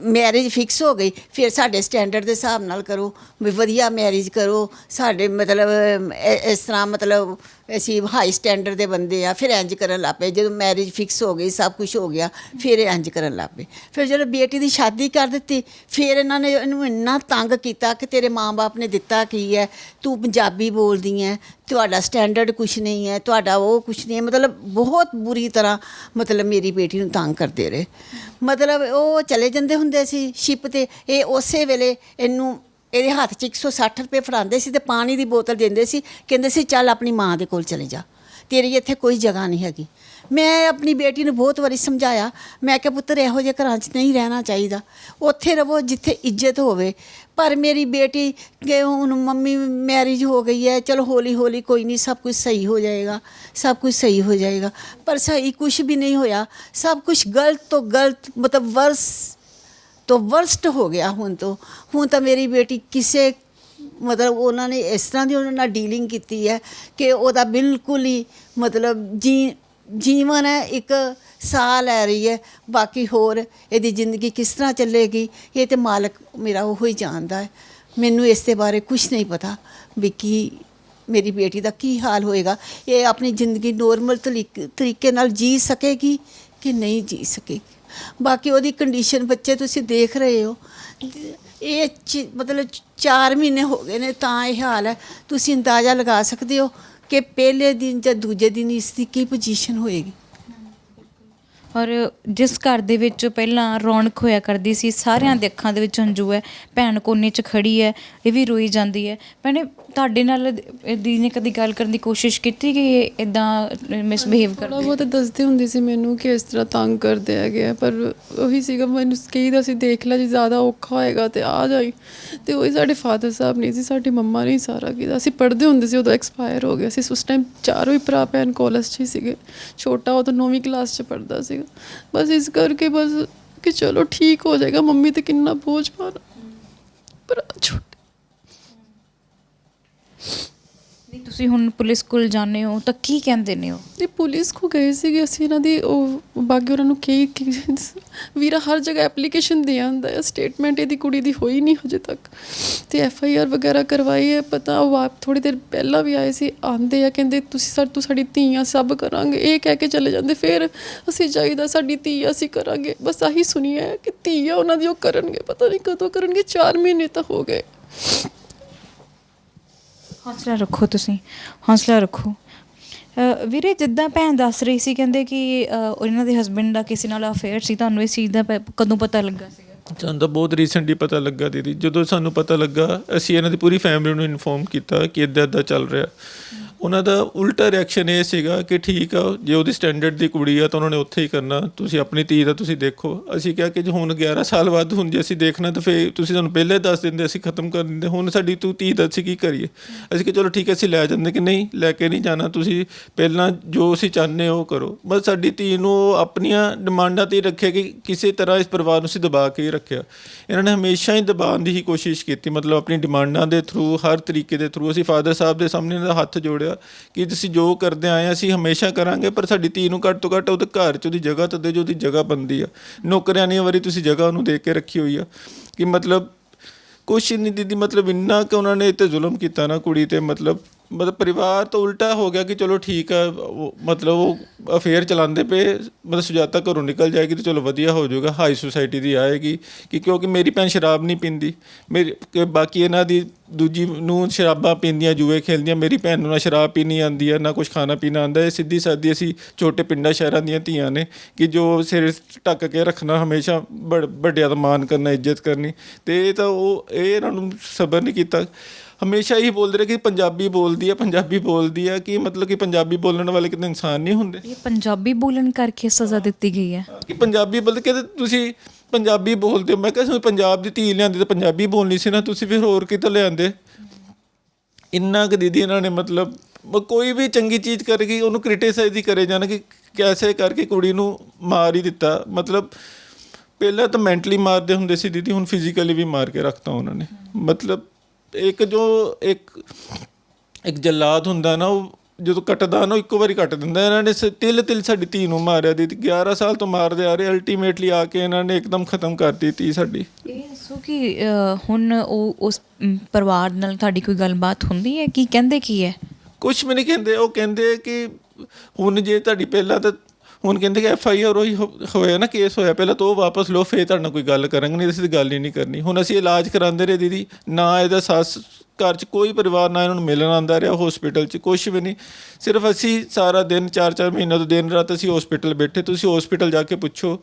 ਮੈਰਿਜ ਫਿਕਸ ਹੋ ਗਈ, ਫਿਰ ਸਾਡੇ ਸਟੈਂਡਰਡ ਦੇ ਹਿਸਾਬ ਨਾਲ ਕਰੋ, ਵੀ ਵਧੀਆ ਮੈਰਿਜ ਕਰੋ। ਸਾਡੇ ਮਤਲਬ ਇਸ ਤਰ੍ਹਾਂ ਮਤਲਬ ਅਸੀਂ ਹਾਈ ਸਟੈਂਡਰਡ ਦੇ ਬੰਦੇ ਆ। ਫਿਰ ਇੰਜ ਕਰਨ ਲੱਗ ਪਏ। ਜਦੋਂ ਮੈਰਿਜ ਫਿਕਸ ਹੋ ਗਈ, ਸਭ ਕੁਝ ਹੋ ਗਿਆ, ਫਿਰ ਇਹ ਇੰਜ ਕਰਨ ਲੱਗ ਪਏ। ਫਿਰ ਜਦੋਂ ਬੇਟੀ ਦੀ ਸ਼ਾਦੀ ਕਰ ਦਿੱਤੀ, ਫਿਰ ਇਹਨਾਂ ਨੇ ਇਹਨੂੰ ਇੰਨਾ ਤੰਗ ਕੀਤਾ ਕਿ ਤੇਰੇ ਮਾਂ-ਬਾਪ ਨੇ ਦਿੱਤਾ ਕੀ ਹੈ, ਤੂੰ ਪੰਜਾਬੀ ਬੋਲਦੀ ਹੈ, ਤੁਹਾਡਾ ਸਟੈਂਡਰਡ ਕੁਛ ਨਹੀਂ ਹੈ, ਤੁਹਾਡਾ ਉਹ ਕੁਛ ਨਹੀਂ ਹੈ। ਮਤਲਬ ਬਹੁਤ ਬੁਰੀ ਤਰ੍ਹਾਂ ਮਤਲਬ ਮੇਰੀ ਬੇਟੀ ਨੂੰ ਤੰਗ ਕਰਦੇ ਰਹੇ। ਮਤਲਬ ਉਹ ਚਲੇ ਜਾਂਦੇ ਹੁੰਦੇ ਸੀ ਸ਼ਿਪ 'ਤੇ, ਇਹ ਉਸੇ ਵੇਲੇ ਇਹਦੇ ਹੱਥ 'ਚ 160 ਰੁਪਏ ਫੜਾਉਂਦੇ ਸੀ ਤੇ ਪਾਣੀ ਦੀ ਬੋਤਲ ਦਿੰਦੇ ਸੀ, ਕਹਿੰਦੇ ਸੀ ਚੱਲ ਆਪਣੀ ਮਾਂ ਦੇ ਕੋਲ ਚਲੇ ਜਾ, ਤੇਰੀ ਇੱਥੇ ਕੋਈ ਜਗ੍ਹਾ ਨਹੀਂ ਹੈਗੀ। ਮੈਂ ਆਪਣੀ ਬੇਟੀ ਨੂੰ ਬਹੁਤ ਵਾਰੀ ਸਮਝਾਇਆ, ਮੈਂ ਕਿਹਾ ਪੁੱਤਰ ਇਹੋ ਜਿਹੇ ਘਰਾਂ 'ਚ ਨਹੀਂ ਰਹਿਣਾ ਚਾਹੀਦਾ, ਉੱਥੇ ਰਹੋ ਜਿੱਥੇ ਇੱਜ਼ਤ ਹੋਵੇ। ਪਰ ਮੇਰੀ ਬੇਟੀ ਕਿ ਹੁਣ ਮੰਮੀ ਮੈਰਿਜ ਹੋ ਗਈ ਹੈ, ਚਲੋ ਹੌਲੀ ਹੌਲੀ ਕੋਈ ਨਹੀਂ, ਸਭ ਕੁਝ ਸਹੀ ਹੋ ਜਾਏਗਾ, ਸਭ ਕੁਝ ਸਹੀ ਹੋ ਜਾਏਗਾ। ਪਰ ਸਹੀ ਕੁਝ ਵੀ ਨਹੀਂ ਹੋਇਆ, ਸਭ ਕੁਝ ਗਲਤ ਤੋਂ ਗਲਤ, ਮਤਲਬ ਵਰਸਟ ਹੋ ਗਿਆ। ਹੁਣ ਤਾਂ ਮੇਰੀ ਬੇਟੀ ਕਿਸੇ ਮਤਲਬ ਉਹਨਾਂ ਨੇ ਇਸ ਤਰ੍ਹਾਂ ਦੀ ਉਹਨਾਂ ਨਾਲ ਡੀਲਿੰਗ ਕੀਤੀ ਹੈ ਕਿ ਉਹਦਾ ਬਿਲਕੁਲ ਹੀ ਮਤਲਬ ਜੀਵਨ ਹੈ ਇੱਕ ਸਾਹ ਲੈ ਰਹੀ ਹੈ। ਬਾਕੀ ਹੋਰ ਇਹਦੀ ਜ਼ਿੰਦਗੀ ਕਿਸ ਤਰ੍ਹਾਂ ਚੱਲੇਗੀ, ਇਹ ਤਾਂ ਮਾਲਕ ਮੇਰਾ ਉਹ ਹੀ ਜਾਣਦਾ ਹੈ। ਮੈਨੂੰ ਇਸ ਦੇ ਬਾਰੇ ਕੁਛ ਨਹੀਂ ਪਤਾ ਵੀ ਕੀ ਮੇਰੀ ਬੇਟੀ ਦਾ ਕੀ ਹਾਲ ਹੋਏਗਾ। ਇਹ ਆਪਣੀ ਜ਼ਿੰਦਗੀ ਨੋਰਮਲ ਤਰੀਕੇ ਨਾਲ ਜੀ ਸਕੇਗੀ ਕਿ ਨਹੀਂ ਜੀ ਸਕੇਗੀ। ਬਾਕੀ ਉਹਦੀ ਕੰਡੀਸ਼ਨ ਬੱਚੇ ਤੁਸੀਂ ਦੇਖ ਰਹੇ ਹੋ, ਇਹ ਮਤਲਬ 4 ਮਹੀਨੇ ਹੋ ਗਏ ਨੇ ਤਾਂ ਇਹ ਹਾਲ ਹੈ। ਤੁਸੀਂ ਅੰਦਾਜ਼ਾ ਲਗਾ ਸਕਦੇ ਹੋ ਕਿ ਪਹਿਲੇ ਦਿਨ ਜਾਂ ਦੂਜੇ ਦਿਨ ਇਸ ਦੀ ਕੀ ਪੋਜੀਸ਼ਨ ਹੋਏਗੀ। ਔਰ ਜਿਸ ਘਰ ਦੇ ਵਿੱਚ ਪਹਿਲਾਂ ਰੌਣਕ ਹੋਇਆ ਕਰਦੀ ਸੀ, ਸਾਰਿਆਂ ਦੇ ਅੱਖਾਂ ਦੇ ਵਿੱਚ ਹੰਝੂ ਹੈ, ਭੈਣ ਕੋਨੇ 'ਚ ਖੜੀ ਹੈ, ਇਹ ਵੀ ਰੋਈ ਜਾਂਦੀ ਹੈ। ਭੈਣੇ ਤੁਹਾਡੇ ਨਾਲ ਦੀ ਨੇ ਕਦੀ ਗੱਲ ਕਰਨ ਦੀ ਕੋਸ਼ਿਸ਼ ਕੀਤੀ ਕਿ ਇੱਦਾਂ ਮਿਸਬਿਹੇਵ ਥੋੜ੍ਹਾ ਕਰਦੇ? ਬਹੁਤ ਦੱਸਦੀ ਹੁੰਦੀ ਸੀ ਮੈਨੂੰ ਕਿ ਇਸ ਤਰ੍ਹਾਂ ਤੰਗ ਕਰਦੇ ਹੈਗੇ ਆ, ਪਰ ਉਹੀ ਸੀਗਾ ਮੈਨੂੰ ਕਹੀਦਾ ਸੀ ਦੇਖ ਲੈ ਜੇ ਜ਼ਿਆਦਾ ਔਖਾ ਹੋਏਗਾ ਤੇ ਆ ਜਾਈ। ਤੇ ਉਹੀ ਸਾਡੇ ਫਾਦਰ ਸਾਹਿਬ ਨਹੀਂ ਸੀ, ਸਾਡੀ ਮੰਮਾ ਨੇ ਸਾਰਾ ਕੀਤਾ। ਅਸੀਂ ਪੜ੍ਹਦੇ ਹੁੰਦੇ ਸੀ, ਉਦੋਂ ਐਕਸਪਾਇਰ ਹੋ ਗਿਆ ਸੀ। ਉਸ ਟਾਈਮ 4 ਹੀ ਭਰਾ ਭੈਣ ਕਾਲਜ 'ਚ ਹੀ ਸੀਗੇ, ਛੋਟਾ ਉਹ ਤਾਂ 9ਵੀਂ ਕਲਾਸ 'ਚ ਪੜ੍ਹਦਾ ਸੀਗਾ। ਬਸ ਇਸ ਕਰਕੇ ਬਸ ਕਿ ਚਲੋ ਠੀਕ ਹੋ ਜਾਏਗਾ, ਮੰਮੀ ਤੇ ਕਿੰਨਾ ਬੋਝ ਪਾਣਾ, ਪਰ ਛੋਟੇ ਨਹੀਂ ਤੁਸੀਂ ਹੁਣ ਪੁਲਿਸ ਕੋਲ ਜਾਂਦੇ ਹੋ ਤਾਂ ਕੀ ਕਹਿੰਦੇ ਨੇ ਉਹ? ਤੇ ਪੁਲਿਸ ਕੋ ਗਏ ਸੀਗੇ ਅਸੀਂ, ਇਹਨਾਂ ਦੀ ਉਹ ਬਾਕੀ ਉਹਨਾਂ ਨੂੰ ਕਿ ਵੀਰਾ ਹਰ ਜਗ੍ਹਾ ਐਪਲੀਕੇਸ਼ਨ ਦੇ ਆਉਂਦਾ ਹੈ, ਸਟੇਟਮੈਂਟ ਇਹਦੀ ਕੁੜੀ ਦੀ ਹੋਈ ਨਹੀਂ ਹਜੇ ਤੱਕ, ਤੇ FIR ਵਗੈਰਾ ਕਰਵਾਈ ਹੈ। ਪਤਾ ਉਹ ਆਪ ਥੋੜ੍ਹੀ ਦੇਰ ਪਹਿਲਾਂ ਵੀ ਆਏ ਸੀ, ਆਉਂਦੇ ਆ ਕਹਿੰਦੇ ਤੁਸੀਂ ਤੂੰ ਸਾਡੀ ਧੀਆਂ ਸਭ ਕਰਾਂਗੇ, ਇਹ ਕਹਿ ਕੇ ਚਲੇ ਜਾਂਦੇ। ਫਿਰ ਅਸੀਂ ਚਾਹੀਦਾ ਸਾਡੀ ਧੀ ਅਸੀਂ ਕਰਾਂਗੇ, ਬਸ ਆਹੀ ਸੁਣੀਆ ਕਿ ਧੀ ਆ ਉਹਨਾਂ ਦੀ ਉਹ ਕਰਨਗੇ, ਪਤਾ ਨਹੀਂ ਕਦੋਂ ਕਰਨਗੇ, 4 ਮਹੀਨੇ ਤਾਂ ਹੋ ਗਏ। ਹੌਸਲਾ ਰੱਖੋ, ਤੁਸੀਂ ਹੌਸਲਾ ਰੱਖੋ। ਵੀਰੇ ਜਿੱਦਾਂ ਭੈਣ ਦੱਸ ਰਹੀ ਸੀ, ਕਹਿੰਦੇ ਕਿ ਉਹਨਾਂ ਦੇ ਹਸਬੈਂਡ ਦਾ ਕਿਸੇ ਨਾਲ ਅਫੇਅਰ ਸੀ, ਤੁਹਾਨੂੰ ਇਸ ਚੀਜ਼ ਦਾ ਕਦੋਂ ਪਤਾ ਲੱਗਾ ਸੀਗਾ? ਸਾਨੂੰ ਤਾਂ ਬਹੁਤ ਰੀਸੈਂਟਲੀ ਪਤਾ ਲੱਗਾ ਦੀਦੀ। ਜਦੋਂ ਸਾਨੂੰ ਪਤਾ ਲੱਗਾ ਅਸੀਂ ਇਹਨਾਂ ਦੀ ਪੂਰੀ ਫੈਮਿਲੀ ਨੂੰ ਇਨਫੋਰਮ ਕੀਤਾ ਕਿ ਇੱਦਾਂ ਇੱਦਾਂ ਚੱਲ ਰਿਹਾ। ਉਹਨਾਂ ਦਾ ਉਲਟਾ ਰਿਐਕਸ਼ਨ ਇਹ ਸੀਗਾ ਕਿ ਠੀਕ ਆ, ਜੇ ਉਹਦੀ ਸਟੈਂਡਰਡ ਦੀ ਕੁੜੀ ਆ ਤਾਂ ਉਹਨਾਂ ਨੇ ਉੱਥੇ ਹੀ ਕਰਨਾ, ਤੁਸੀਂ ਆਪਣੀ ਧੀ ਦਾ ਤੁਸੀਂ ਦੇਖੋ। ਅਸੀਂ ਕਿਹਾ ਕਿ ਜੇ ਹੁਣ 11 ਸਾਲ ਬਾਅਦ ਹੁਣ ਜੇ ਅਸੀਂ ਦੇਖਣਾ ਤਾਂ ਫਿਰ ਤੁਸੀਂ ਸਾਨੂੰ ਪਹਿਲਾਂ ਦੱਸ ਦਿੰਦੇ, ਅਸੀਂ ਖਤਮ ਕਰ ਦਿੰਦੇ। ਹੁਣ ਸਾਡੀ ਤੂੰ ਧੀ ਦਾ ਅਸੀਂ ਕੀ ਕਰੀਏ? ਅਸੀਂ ਕਿ ਚਲੋ ਠੀਕ ਹੈ ਅਸੀਂ ਲੈ ਜਾਂਦੇ, ਕਿ ਨਹੀਂ ਲੈ ਕੇ ਨਹੀਂ ਜਾਣਾ, ਤੁਸੀਂ ਪਹਿਲਾਂ ਜੋ ਅਸੀਂ ਚਾਹੁੰਦੇ ਹੋ ਕਰੋ। ਬਸ ਸਾਡੀ ਧੀ ਨੂੰ ਆਪਣੀਆਂ ਡਿਮਾਂਡਾਂ 'ਤੇ ਰੱਖਿਆ ਕਿ ਕਿਸੇ ਤਰ੍ਹਾਂ ਇਸ ਪਰਿਵਾਰ ਨੂੰ ਅਸੀਂ ਦਬਾ ਕੇ ਹੀ ਰੱਖਿਆ। ਇਹਨਾਂ ਨੇ ਹਮੇਸ਼ਾ ਹੀ ਦਬਾਉਣ ਦੀ ਹੀ ਕੋਸ਼ਿਸ਼ ਕੀਤੀ, ਮਤਲਬ ਆਪਣੀ ਡਿਮਾਂਡਾਂ ਦੇ ਥਰੂ, ਹਰ ਤਰੀਕੇ ਦੇ ਥਰੂ। ਅਸੀਂ ਫਾਦਰ ਸਾਹਿਬ ਦੇ ਸਾਹਮਣੇ ਇਹਨਾਂ ਦਾ ਹੱਥ ਜੋੜਿਆ ਕਿ ਤੁਸੀਂ ਜੋ ਕਰਦੇ ਆਏ ਅਸੀਂ ਹਮੇਸ਼ਾ ਕਰਾਂਗੇ, ਪਰ ਸਾਡੀ ਧੀ ਨੂੰ ਘੱਟ ਤੋਂ ਘੱਟ ਉਹਦੇ ਘਰ 'ਚ ਉਹਦੀ ਜਗ੍ਹਾ ਤਾਂ ਦੇ ਜੋ ਉਹਦੀ ਜਗ੍ਹਾ ਬਣਦੀ ਆ। ਨੌਕਰਿਆਂ ਨਹੀਂ ਵਾਰੀ ਤੁਸੀਂ ਜਗ੍ਹਾ ਉਹਨੂੰ ਦੇ ਕੇ ਰੱਖੀ ਹੋਈ ਆ ਕਿ ਮਤਲਬ ਕੁਛ ਨਹੀਂ ਦੀਦੀ, ਮਤਲਬ ਇੰਨਾ ਕਿ ਉਹਨਾਂ ਨੇ ਇਹ 'ਤੇ ਜ਼ੁਲਮ ਕੀਤਾ ਨਾ ਕੁੜੀ 'ਤੇ, ਮਤਲਬ ਪਰਿਵਾਰ ਤੋਂ ਉਲਟਾ ਹੋ ਗਿਆ ਕਿ ਚਲੋ ਠੀਕ ਆ, ਮਤਲਬ ਉਹ ਅਫੇਅਰ ਚਲਾਉਂਦੇ ਪਏ, ਮਤਲਬ ਸੁਜਾਤਾ ਘਰੋਂ ਨਿਕਲ ਜਾਏਗੀ ਤਾਂ ਚਲੋ ਵਧੀਆ ਹੋ ਜਾਊਗਾ, ਹਾਈ ਸੁਸਾਇਟੀ ਦੀ ਆਏਗੀ। ਕਿ ਕਿਉਂਕਿ ਮੇਰੀ ਭੈਣ ਸ਼ਰਾਬ ਨਹੀਂ ਪੀਂਦੀ, ਬਾਕੀ ਇਹਨਾਂ ਦੀ ਦੂਜੀ ਨੂੰ ਸ਼ਰਾਬਾਂ ਪੀਂਦੀਆਂ, ਜੂਏ ਖੇਲਦੀਆਂ। ਮੇਰੀ ਭੈਣ ਨੂੰ ਨਾ ਸ਼ਰਾਬ ਪੀਣੀ ਆਉਂਦੀ ਹੈ, ਨਾ ਕੁਛ ਖਾਣਾ ਪੀਣਾ ਆਉਂਦਾ। ਇਹ ਸਿੱਧੀ ਸਾਦੀ ਅਸੀਂ ਛੋਟੇ ਪਿੰਡਾਂ ਸ਼ਹਿਰਾਂ ਦੀਆਂ ਧੀਆਂ ਨੇ ਕਿ ਜੋ ਸਿਰ ਢੱਕ ਕੇ ਰੱਖਣਾ, ਹਮੇਸ਼ਾ ਵੱਡਿਆਂ ਦਾ ਮਾਣ ਕਰਨਾ, ਇੱਜ਼ਤ ਕਰਨੀ। ਅਤੇ ਇਹ ਤਾਂ ਇਹ ਇਹਨਾਂ ਨੂੰ ਸਬਰ ਨਹੀਂ ਕੀਤਾ। ਹਮੇਸ਼ਾ ਇਹੀ ਬੋਲਦੇ ਰਹੇ ਕਿ ਪੰਜਾਬੀ ਬੋਲਦੀ ਆ, ਪੰਜਾਬੀ ਬੋਲਦੀ ਆ, ਕਿ ਮਤਲਬ ਕਿ ਪੰਜਾਬੀ ਬੋਲਣ ਵਾਲੇ ਕਿਤੇ ਇਨਸਾਨ ਨਹੀਂ ਹੁੰਦੇ। ਇਹ ਪੰਜਾਬੀ ਬੋਲਣ ਕਰਕੇ ਸਜ਼ਾ ਦਿੱਤੀ ਗਈ ਹੈ ਕਿ ਪੰਜਾਬੀ ਬੋਲਦੇ ਕਿ ਤੁਸੀਂ ਪੰਜਾਬੀ ਬੋਲਦੇ ਹੋ। ਮੈਂ ਕਿਹਾ ਪੰਜਾਬ ਦੀ ਧੀ ਲਿਆਂਦੀ ਤਾਂ ਪੰਜਾਬੀ ਬੋਲਣੀ ਸੀ ਨਾ, ਤੁਸੀਂ ਫਿਰ ਹੋਰ ਕਿਤੇ ਲਿਆਂਦੇ। ਇੰਨਾ ਕੁ ਦੀਦੀ ਇਹਨਾਂ ਨੇ ਮਤਲਬ ਕੋਈ ਵੀ ਚੰਗੀ ਚੀਜ਼ ਕਰੇਗੀ ਉਹਨੂੰ ਕ੍ਰਿਟੀਸਾਈਜ਼ ਹੀ ਕਰੇ ਜਾਣ ਕਿ ਕੈਸੇ ਕਰਕੇ ਕੁੜੀ ਨੂੰ ਮਾਰ ਹੀ ਦਿੱਤਾ। ਮਤਲਬ ਪਹਿਲਾਂ ਤਾਂ ਮੈਂਟਲੀ ਮਾਰਦੇ ਹੁੰਦੇ ਸੀ ਦੀਦੀ, ਹੁਣ ਫਿਜ਼ੀਕਲੀ ਵੀ ਮਾਰ ਕੇ ਰੱਖਤਾ ਉਹਨਾਂ ਨੇ। ਮਤਲਬ ਇੱਕ ਜੱਲਾਦ ਹੁੰਦਾ ਨਾ, ਉਹ ਜਦੋਂ ਕੱਟਦਾ ਨਾ ਇੱਕੋ ਵਾਰੀ ਕੱਟ ਦਿੰਦਾ। ਇਹਨਾਂ ਨੇ ਤਿਲ ਸਾਡੀ ਧੀ ਨੂੰ ਮਾਰਿਆ ਦੀਦੀ, 11 ਸਾਲ ਤੋਂ ਮਾਰਦੇ ਆ ਰਹੇ। ਅਲਟੀਮੇਟਲੀ ਆ ਕੇ ਇਹਨਾਂ ਨੇ ਇੱਕਦਮ ਖਤਮ ਕਰਤੀ ਧੀ ਸਾਡੀ। ਇਹ ਦੱਸੋ ਕਿ ਹੁਣ ਉਹ ਉਸ ਪਰਿਵਾਰ ਨਾਲ ਤੁਹਾਡੀ ਕੋਈ ਗੱਲਬਾਤ ਹੁੰਦੀ ਹੈ? ਕੀ ਕਹਿੰਦੇ ਕੀ ਹੈ? ਕੁਛ ਵੀ ਨਹੀਂ ਕਹਿੰਦੇ। ਉਹ ਕਹਿੰਦੇ ਕਿ ਹੁਣ ਜੇ ਤੁਹਾਡੀ ਪਹਿਲਾਂ ਤਾਂ ਹੁਣ ਕਹਿੰਦੇ ਕਿ FIR ਉਹੀ ਹੋਇਆ ਨਾ, ਕੇਸ ਹੋਇਆ ਪਹਿਲਾਂ, ਤਾਂ ਉਹ ਵਾਪਸ ਲਓ, ਫਿਰ ਤੁਹਾਡੇ ਨਾਲ ਕੋਈ ਗੱਲ ਕਰਾਂਗੇ, ਨਹੀਂ ਅਸੀਂ ਗੱਲ ਹੀ ਨਹੀਂ ਕਰਨੀ। ਹੁਣ ਅਸੀਂ ਇਲਾਜ ਕਰਾਉਂਦੇ ਰਹੇ ਦੀਦੀ, ਨਾ ਇਹਦਾ ਸੱਸ ਘਰ 'ਚ ਕੋਈ ਪਰਿਵਾਰ ਨਾ ਇਹਨਾਂ ਨੂੰ ਮਿਲਣ ਆਉਂਦਾ ਰਿਹਾ, ਹੋਸਪਿਟਲ 'ਚ ਕੁਛ ਵੀ ਨਹੀਂ। ਸਿਰਫ ਅਸੀਂ ਸਾਰਾ ਦਿਨ 4-4 ਮਹੀਨਿਆਂ ਤੋਂ ਦਿਨ ਰਾਤ ਅਸੀਂ ਹੋਸਪਿਟਲ ਬੈਠੇ। ਤੁਸੀਂ ਹੋਸਪਿਟਲ ਜਾ ਕੇ ਪੁੱਛੋ,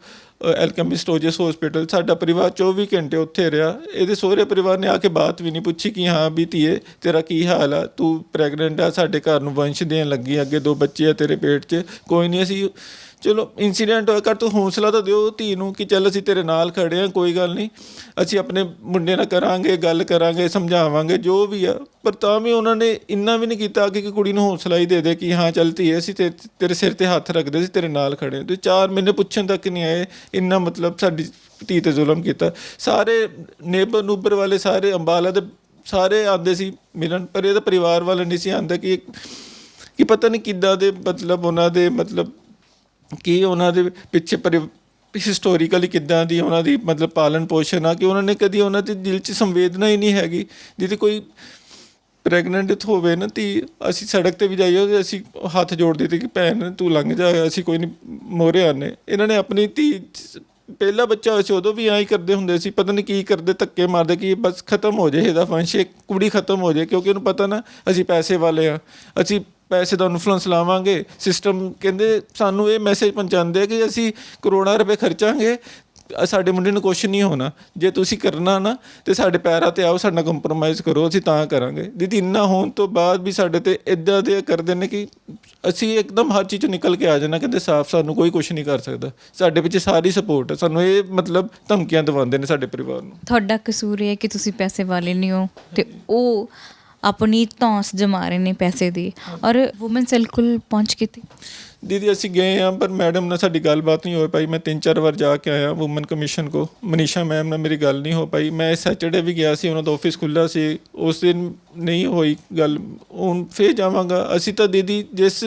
ਐਲਕੈਮਿਸਟ ਸਟੋਜਸ ਹੋਸਪਿਟਲ, ਸਾਡਾ ਪਰਿਵਾਰ 24 ਘੰਟੇ ਉੱਥੇ ਰਿਹਾ। ਇਹਦੇ ਸਹੁਰੇ ਪਰਿਵਾਰ ਨੇ ਆ ਕੇ ਬਾਤ ਵੀ ਨਹੀਂ ਪੁੱਛੀ ਕਿ ਹਾਂ ਵੀ ਧੀਏ ਤੇਰਾ ਕੀ ਹਾਲ ਆ, ਤੂੰ ਪ੍ਰੈਗਨੈਂਟ ਆ, ਸਾਡੇ ਘਰ ਨੂੰ ਵੰਸ਼ ਦੇਣ ਲੱਗੀ, ਅੱਗੇ 2 ਬੱਚੇ ਆ ਤੇਰੇ ਪੇਟ 'ਚ। ਕੋਈ ਨਹੀਂ, ਅਸੀਂ ਚਲੋ ਇੰਸੀਡੈਂਟ ਹੋਇਆ ਕਰ, ਤੂੰ ਹੌਸਲਾ ਤਾਂ ਦਿਓ ਧੀ ਨੂੰ ਕਿ ਚੱਲ ਅਸੀਂ ਤੇਰੇ ਨਾਲ ਖੜੇ ਹਾਂ, ਕੋਈ ਗੱਲ ਨਹੀਂ, ਅਸੀਂ ਆਪਣੇ ਮੁੰਡੇ ਨਾਲ ਕਰਾਂਗੇ, ਗੱਲ ਕਰਾਂਗੇ, ਸਮਝਾਵਾਂਗੇ ਜੋ ਵੀ ਆ। ਪਰ ਤਾਂ ਵੀ ਉਹਨਾਂ ਨੇ ਇੰਨਾ ਵੀ ਨਹੀਂ ਕੀਤਾ ਕਿ ਕੁੜੀ ਨੂੰ ਹੌਸਲਾ ਹੀ ਦੇ ਦੇ ਕਿ ਹਾਂ ਚੱਲ ਧੀਏ ਅਸੀਂ ਤੇਰੇ ਸਿਰ 'ਤੇ ਹੱਥ ਰੱਖਦੇ ਸੀ, ਤੇਰੇ ਨਾਲ ਖੜੇ। ਤੇ 4 ਮਹੀਨੇ ਪੁੱਛਣ ਤੱਕ ਨਹੀਂ ਆਏ। ਇੰਨਾ ਮਤਲਬ ਸਾਡੀ ਧੀ 'ਤੇ ਜ਼ੁਲਮ ਕੀਤਾ। ਸਾਰੇ ਨੇਬਰ ਨੂਬਰ ਵਾਲੇ, ਸਾਰੇ ਅੰਬਾਲਾ ਦੇ ਸਾਰੇ ਆਉਂਦੇ ਸੀ ਮਿਲਣ, ਪਰ ਇਹਦਾ ਪਰਿਵਾਰ ਵਾਲੇ ਨਹੀਂ ਸੀ ਆਉਂਦਾ ਕਿ ਪਤਾ ਨਹੀਂ ਕਿੱਦਾਂ ਦੇ ਮਤਲਬ ਉਹਨਾਂ ਦੇ ਮਤਲਬ ਕਿ ਉਹਨਾਂ ਦੇ ਪਿੱਛੇ ਹਿਸਟੋਰੀਕਲੀ ਕਿੱਦਾਂ ਦੀ ਉਹਨਾਂ ਦੀ ਮਤਲਬ ਪਾਲਣ ਪੋਸ਼ਣ ਆ ਕਿ ਉਹਨਾਂ ਨੇ ਕਦੀ ਉਹਨਾਂ ਦੇ ਦਿਲ 'ਚ ਸੰਵੇਦਨਾ ਹੀ ਨਹੀਂ ਹੈਗੀ। ਜਿੱਥੇ ਕੋਈ ਪ੍ਰੈਗਨੈਂਟ ਹੋਵੇ ਨਾ ਧੀ, ਅਸੀਂ ਸੜਕ 'ਤੇ ਵੀ ਜਾਈਏ ਅਸੀਂ ਹੱਥ ਜੋੜ ਦਿੱਤੇ ਕਿ ਭੈਣ ਤੂੰ ਲੰਘ ਜਾ, ਅਸੀਂ ਕੋਈ ਨਹੀਂ ਮੋਹਰੇ ਆਨੇ। ਇਹਨਾਂ ਨੇ ਆਪਣੀ ਧੀ ਪਹਿਲਾ ਬੱਚਾ ਹੋਇਆ ਸੀ ਉਦੋਂ ਵੀ ਐਂ ਹੀ ਕਰਦੇ ਹੁੰਦੇ ਸੀ, ਪਤਾ ਨਹੀਂ ਕੀ ਕਰਦੇ, ਧੱਕੇ ਮਾਰਦੇ ਕਿ ਬਸ ਖਤਮ ਹੋ ਜਾਏ ਇਹਦਾ ਵੰਸ਼, ਕੁੜੀ ਖਤਮ ਹੋ ਜਾਏ। ਕਿਉਂਕਿ ਉਹਨੂੰ ਪਤਾ ਨਾ ਅਸੀਂ ਪੈਸੇ ਵਾਲੇ ਆ, ਅਸੀਂ ਪੈਸੇ ਦਾ ਇਨਫਲੂਐਂਸ ਲਾਵਾਂਗੇ। ਸਿਸਟਮ ਕਹਿੰਦੇ ਸਾਨੂੰ ਇਹ ਮੈਸੇਜ ਪਹੁੰਚਾਉਂਦੇ ਕਿ ਅਸੀਂ ਕਰੋੜਾਂ ਰੁਪਏ ਖਰਚਾਂਗੇ, ਸਾਡੇ ਮੁੰਡੇ ਨੂੰ ਕੁਛ ਨਹੀਂ ਹੋਣਾ, ਜੇ ਤੁਸੀਂ ਕਰਨਾ ਨਾ ਤੇ ਸਾਡੇ ਪੈਰਾਂ 'ਤੇ ਆਓ, ਸਾਡੇ ਨਾਲ ਕੰਪਰੋਮਾਈਜ਼ ਕਰੋ, ਅਸੀਂ ਤਾਂ ਕਰਾਂਗੇ। ਦੀਦੀ ਇੰਨਾ ਹੋਣ ਤੋਂ ਬਾਅਦ ਵੀ ਸਾਡੇ 'ਤੇ ਇੱਦਾਂ ਦੇ ਕਰਦੇ ਨੇ ਕਿ ਅਸੀਂ ਇੱਕਦਮ ਹਰ ਚੀਜ਼ 'ਚੋਂ ਨਿਕਲ ਕੇ ਆ ਜਾਣਾ, ਕਹਿੰਦੇ ਸਾਫ਼ ਸਾਨੂੰ ਕੋਈ ਕੁਛ ਨਹੀਂ ਕਰ ਸਕਦਾ, ਸਾਡੇ ਪਿੱਛੇ ਸਾਰੀ ਸਪੋਰਟ ਹੈ। ਸਾਨੂੰ ਇਹ ਮਤਲਬ ਧਮਕੀਆਂ ਦਿਵਾਉਂਦੇ ਨੇ ਸਾਡੇ ਪਰਿਵਾਰ ਨੂੰ। ਤੁਹਾਡਾ ਕਸੂਰ ਇਹ ਹੈ ਕਿ ਤੁਸੀਂ ਪੈਸੇ ਵਾਲੇ ਨਹੀਂ ਹੋ ਅਤੇ ਉਹ ਆਪਣੀ ਧੌਂਸ ਜਮਾ ਰਹੇ ਨੇ ਪੈਸੇ ਦੀ। ਔਰ ਵੂਮਨ ਸੈੱਲ ਕੋਲ ਪਹੁੰਚ ਕੀਤੀ? ਦੀਦੀ ਅਸੀਂ ਗਏ ਹਾਂ ਪਰ ਮੈਡਮ ਨਾਲ ਸਾਡੀ ਗੱਲਬਾਤ ਨਹੀਂ ਹੋ ਪਾਈ। ਮੈਂ 3-4 ਵਾਰ ਜਾ ਕੇ ਆਇਆ ਵੂਮਨ ਕਮਿਸ਼ਨ ਕੋ, ਮਨੀਸ਼ਾ ਮੈਮ ਨਾਲ ਮੇਰੀ ਗੱਲ ਨਹੀਂ ਹੋ ਪਾਈ। ਮੈਂ ਸੈਟਰਡੇ ਵੀ ਗਿਆ ਸੀ, ਉਹਨਾਂ ਦਾ ਆਫਿਸ ਖੁੱਲ੍ਹਾ ਸੀ, ਉਸ ਦਿਨ ਨਹੀਂ ਹੋਈ ਗੱਲ। ਹੁਣ ਫੇਰ ਜਾਵਾਂਗਾ। ਅਸੀਂ ਤਾਂ ਦੀਦੀ ਜਿਸ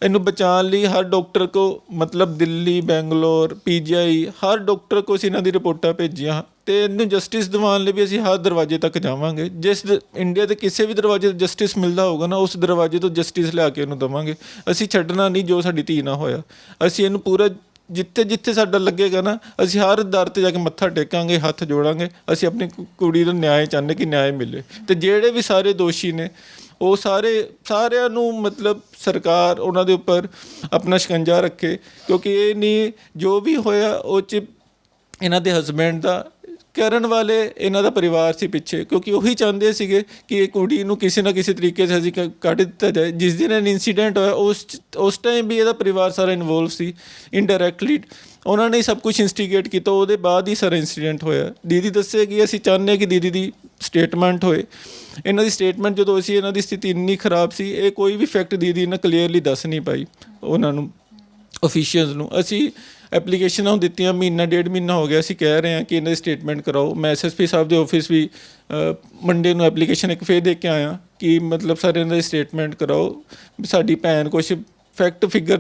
ਇਹਨੂੰ ਬਚਾਉਣ ਲਈ ਹਰ ਡਾਕਟਰ ਕੋ ਮਤਲਬ ਦਿੱਲੀ, ਬੈਂਗਲੋਰ, PGI ਹਰ ਡਾਕਟਰ ਕੋ ਅਸੀਂ ਇਹਨਾਂ ਦੀ ਰਿਪੋਰਟਾਂ ਭੇਜੀਆਂ ਅਤੇ ਇਹਨੂੰ ਜਸਟਿਸ ਦਿਵਾਉਣ ਲਈ ਵੀ ਅਸੀਂ ਹਰ ਦਰਵਾਜ਼ੇ ਤੱਕ ਜਾਵਾਂਗੇ। ਜਿਸ ਇੰਡੀਆ ਦੇ ਕਿਸੇ ਵੀ ਦਰਵਾਜ਼ੇ ਤੋਂ ਜਸਟਿਸ ਮਿਲਦਾ ਹੋਊਗਾ ਨਾ, ਉਸ ਦਰਵਾਜ਼ੇ ਤੋਂ ਜਸਟਿਸ ਲਿਆ ਕੇ ਇਹਨੂੰ ਦੇਵਾਂਗੇ। ਅਸੀਂ ਛੱਡਣਾ ਨਹੀਂ ਜੋ ਸਾਡੀ ਧੀ ਨਾਲ ਹੋਇਆ। ਅਸੀਂ ਇਹਨੂੰ ਪੂਰਾ ਜਿੱਥੇ ਜਿੱਥੇ ਸਾਡਾ ਲੱਗੇਗਾ ਨਾ, ਅਸੀਂ ਹਰ ਦਰ 'ਤੇ ਜਾ ਕੇ ਮੱਥਾ ਟੇਕਾਂਗੇ, ਹੱਥ ਜੋੜਾਂਗੇ। ਅਸੀਂ ਆਪਣੀ ਕੁੜੀ ਨੂੰ ਨਿਆਂ ਚਾਹੁੰਦੇ ਕਿ ਨਿਆਂ ਮਿਲੇ, ਅਤੇ ਜਿਹੜੇ ਵੀ ਸਾਰੇ ਦੋਸ਼ੀ ਨੇ ਉਹ ਸਾਰਿਆਂ ਨੂੰ ਮਤਲਬ ਸਰਕਾਰ ਉਹਨਾਂ ਦੇ ਉੱਪਰ ਆਪਣਾ ਸ਼ਿਕੰਜਾ ਰੱਖੇ, ਕਿਉਂਕਿ ਇਹ ਨਹੀਂ ਜੋ ਵੀ ਹੋਇਆ ਉਹ 'ਚ ਇਹਨਾਂ ਦੇ ਹਸਬੈਂਡ ਦਾ ਕਰਨ ਵਾਲੇ ਇਹਨਾਂ ਦਾ ਪਰਿਵਾਰ ਸੀ ਪਿੱਛੇ, ਕਿਉਂਕਿ ਉਹੀ ਚਾਹੁੰਦੇ ਸੀਗੇ ਕਿ ਇਹ ਕੁੜੀ ਨੂੰ ਕਿਸੇ ਨਾ ਕਿਸੇ ਤਰੀਕੇ 'ਚ ਅਸੀਂ ਕੱਢ ਦਿੱਤਾ ਜਾਏ। ਜਿਸ ਦਿਨ ਇਹ ਇਨਸੀਡੈਂਟ ਹੋਇਆ ਉਸ ਟਾਈਮ ਵੀ ਇਹਦਾ ਪਰਿਵਾਰ ਸਾਰਾ ਇਨਵੋਲਵ ਸੀ ਇਨਡਾਇਰੈਕਟਲੀ। ਉਹਨਾਂ ਨੇ ਸਭ ਕੁਝ ਇਨਸਟੀਗੇਟ ਕੀਤਾ, ਉਹਦੇ ਬਾਅਦ ਹੀ ਸਾਰਾ ਇਨਸੀਡੈਂਟ ਹੋਇਆ। ਦੀਦੀ ਦੱਸੇਗੀ, ਅਸੀਂ ਚਾਹੁੰਦੇ ਹਾਂ ਕਿ ਦੀਦੀ ਦੀ ਸਟੇਟਮੈਂਟ ਹੋਏ। ਇਹਨਾਂ ਦੀ ਸਟੇਟਮੈਂਟ ਜਦੋਂ ਅਸੀਂ ਇਹਨਾਂ ਦੀ ਸਥਿਤੀ ਇੰਨੀ ਖਰਾਬ ਸੀ, ਇਹ ਕੋਈ ਵੀ ਫੈਕਟ ਦੀਦੀ ਨੇ ਕਲੀਅਰਲੀ ਦੱਸ ਨਹੀਂ ਪਾਈ ਉਹਨਾਂ ਨੂੰ, ਅਫੀਸ਼ੀਅਲਸ ਨੂੰ। ਅਸੀਂ ਐਪਲੀਕੇਸ਼ਨਾਂ ਦਿੱਤੀਆਂ, ਮਹੀਨਾ 1.5 ਮਹੀਨਾ ਹੋ ਗਿਆ। ਅਸੀਂ ਕਹਿ ਰਹੇ ਹਾਂ ਕਿ ਇਹਨਾਂ ਦੀ ਸਟੇਟਮੈਂਟ ਕਰਾਓ। ਮੈਂ SSP ਸਾਹਿਬ ਦੇ ਆਫਿਸ ਵੀ ਮੰਡੇ ਨੂੰ ਐਪਲੀਕੇਸ਼ਨ ਇੱਕ ਫੇਰ ਦੇ ਕੇ ਆਇਆ ਕਿ ਮਤਲਬ ਸਰ ਇਹਨਾਂ ਦੀ ਸਟੇਟਮੈਂਟ ਕਰਾਓ। ਸਾਡੀ ਭੈਣ ਕੁਛ ਫੈਕਟ ਫਿਗਰ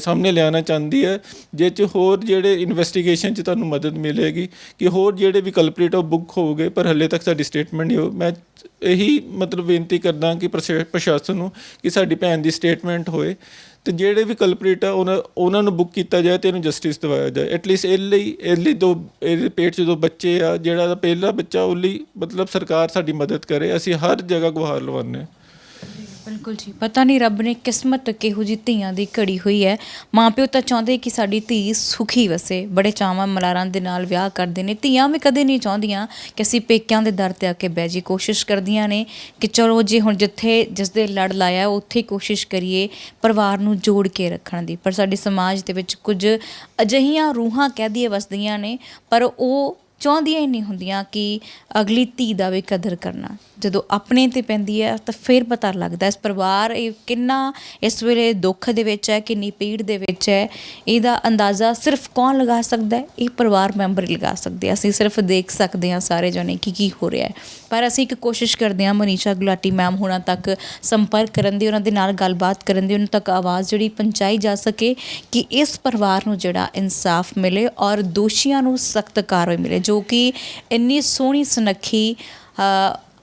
ਸਾਹਮਣੇ ਲਿਆਉਣਾ ਚਾਹੁੰਦੀ ਹੈ, ਜਿਸ 'ਚ ਹੋਰ ਜਿਹੜੇ ਇਨਵੈਸਟੀਗੇਸ਼ਨ 'ਚ ਤੁਹਾਨੂੰ ਮਦਦ ਮਿਲੇਗੀ ਕਿ ਹੋਰ ਜਿਹੜੇ ਵੀ ਕਲਪਰੇਟ ਉਹ ਬੁੱਕ ਹੋ ਗਏ, ਪਰ ਹਾਲੇ ਤੱਕ ਸਾਡੀ ਸਟੇਟਮੈਂਟ ਨਹੀਂ ਹੋ। ਮੈਂ ਇਹੀ ਮਤਲਬ ਬੇਨਤੀ ਕਰਦਾ ਕਿ ਪ੍ਰਸ਼ਾਸਨ ਨੂੰ ਕਿ ਸਾਡੀ ਭੈਣ ਦੀ ਸਟੇਟਮੈਂਟ ਹੋਏ ਅਤੇ ਜਿਹੜੇ ਵੀ ਕਲਪਰੇਟ ਆ ਉਹਨਾਂ ਨੂੰ ਬੁੱਕ ਕੀਤਾ ਜਾਏ ਅਤੇ ਇਹਨੂੰ ਜਸਟਿਸ ਦਿਵਾਇਆ ਜਾਏ। ਐਟਲੀਸਟ ਇਹ ਲਈ ਇਹਦੇ ਪੇਟ 'ਚ 2 ਬੱਚੇ ਆ, ਜਿਹੜਾ ਦਾ ਪਹਿਲਾ ਬੱਚਾ, ਉਹ ਲਈ ਮਤਲਬ ਸਰਕਾਰ ਸਾਡੀ ਮਦਦ ਕਰੇ। ਅਸੀਂ ਹਰ ਜਗ੍ਹਾ ਗੁਹਾਰ ਲਗਾਉਂਦੇ ਹਾਂ। ਬਿਲਕੁਲ ਜੀ, ਪਤਾ ਨਹੀਂ ਰੱਬ ਨੇ ਕਿਸਮਤ ਕਿਹੋ ਜਿਹੀ ਧੀਆਂ ਦੀ ਘੜੀ ਹੋਈ ਹੈ। ਮਾਂ ਪਿਓ ਤਾਂ ਚਾਹੁੰਦੇ ਕਿ ਸਾਡੀ ਧੀ ਸੁਖੀ ਵਸੇ, ਬੜੇ ਚਾਵਾਂ ਮਲਾਰਾਂ ਦੇ ਨਾਲ ਵਿਆਹ ਕਰਦੇ ਨੇ। ਧੀਆਂ ਵੀ ਕਦੇ ਨਹੀਂ ਚਾਹੁੰਦੀਆਂ ਕਿ ਅਸੀਂ ਪੇਕਿਆਂ ਦੇ ਦਰ 'ਤੇ ਆ ਕੇ ਬਹਿ ਜੀ। ਕੋਸ਼ਿਸ਼ ਕਰਦੀਆਂ ਨੇ ਕਿ ਚਲੋ ਜੇ ਹੁਣ ਜਿੱਥੇ ਜਿਸ ਦੇ ਲੜ ਲਾਇਆ ਉੱਥੇ ਕੋਸ਼ਿਸ਼ ਕਰੀਏ ਪਰਿਵਾਰ ਨੂੰ ਜੋੜ ਕੇ ਰੱਖਣ ਦੀ। ਪਰ ਸਾਡੇ ਸਮਾਜ ਦੇ ਵਿੱਚ ਕੁਝ ਅਜਿਹੀਆਂ ਰੂਹਾਂ ਕਹਿ ਦਈਏ ਵਸਦੀਆਂ ਨੇ, ਪਰ ਉਹ ਚਾਹੁੰਦੀਆਂ ਹੀ ਨਹੀਂ ਹੁੰਦੀਆਂ ਕਿ ਅਗਲੀ ਧੀ ਦਾ ਵੀ ਕਦਰ ਕਰਨਾ। ਜਦੋਂ ਆਪਣੇ 'ਤੇ ਪੈਂਦੀ ਹੈ ਤਾਂ ਫਿਰ ਪਤਾ ਲੱਗਦਾ ਇਸ ਪਰਿਵਾਰ ਇਹ ਕਿੰਨਾ ਇਸ ਵੇਲੇ ਦੁੱਖ ਦੇ ਵਿੱਚ ਹੈ, ਕਿੰਨੀ ਪੀੜ ਦੇ ਵਿੱਚ ਹੈ। ਇਹਦਾ ਅੰਦਾਜ਼ਾ ਸਿਰਫ ਕੌਣ ਲਗਾ ਸਕਦਾ ਹੈ? ਇਹ ਪਰਿਵਾਰ ਮੈਂਬਰ ਹੀ ਲਗਾ ਸਕਦੇ। ਅਸੀਂ ਸਿਰਫ ਦੇਖ ਸਕਦੇ ਹਾਂ ਸਾਰੇ ਜਣੇ ਕਿ ਕੀ ਹੋ ਰਿਹਾ ਹੈ। ਪਰ ਅਸੀਂ ਇੱਕ ਕੋਸ਼ਿਸ਼ ਕਰਦੇ ਹਾਂ ਮਨੀਸ਼ਾ ਗੁਲਾਟੀ ਮੈਮ ਹੋਰਾਂ ਤੱਕ ਸੰਪਰਕ ਕਰਨ ਦੀ, ਉਹਨਾਂ ਦੇ ਨਾਲ ਗੱਲਬਾਤ ਕਰਨ ਦੀ, ਉਹਨਾਂ ਤੱਕ ਆਵਾਜ਼ ਜਿਹੜੀ ਪਹੁੰਚਾਈ ਜਾ ਸਕੇ ਕਿ ਇਸ ਪਰਿਵਾਰ ਨੂੰ ਜਿਹੜਾ ਇਨਸਾਫ ਮਿਲੇ ਔਰ ਦੋਸ਼ੀਆਂ ਨੂੰ ਸਖਤ ਕਾਰਵਾਈ ਮਿਲੇ, ਜੋ ਕਿ ਇੰਨੀ ਸੋਹਣੀ ਸੁਨੱਖੀ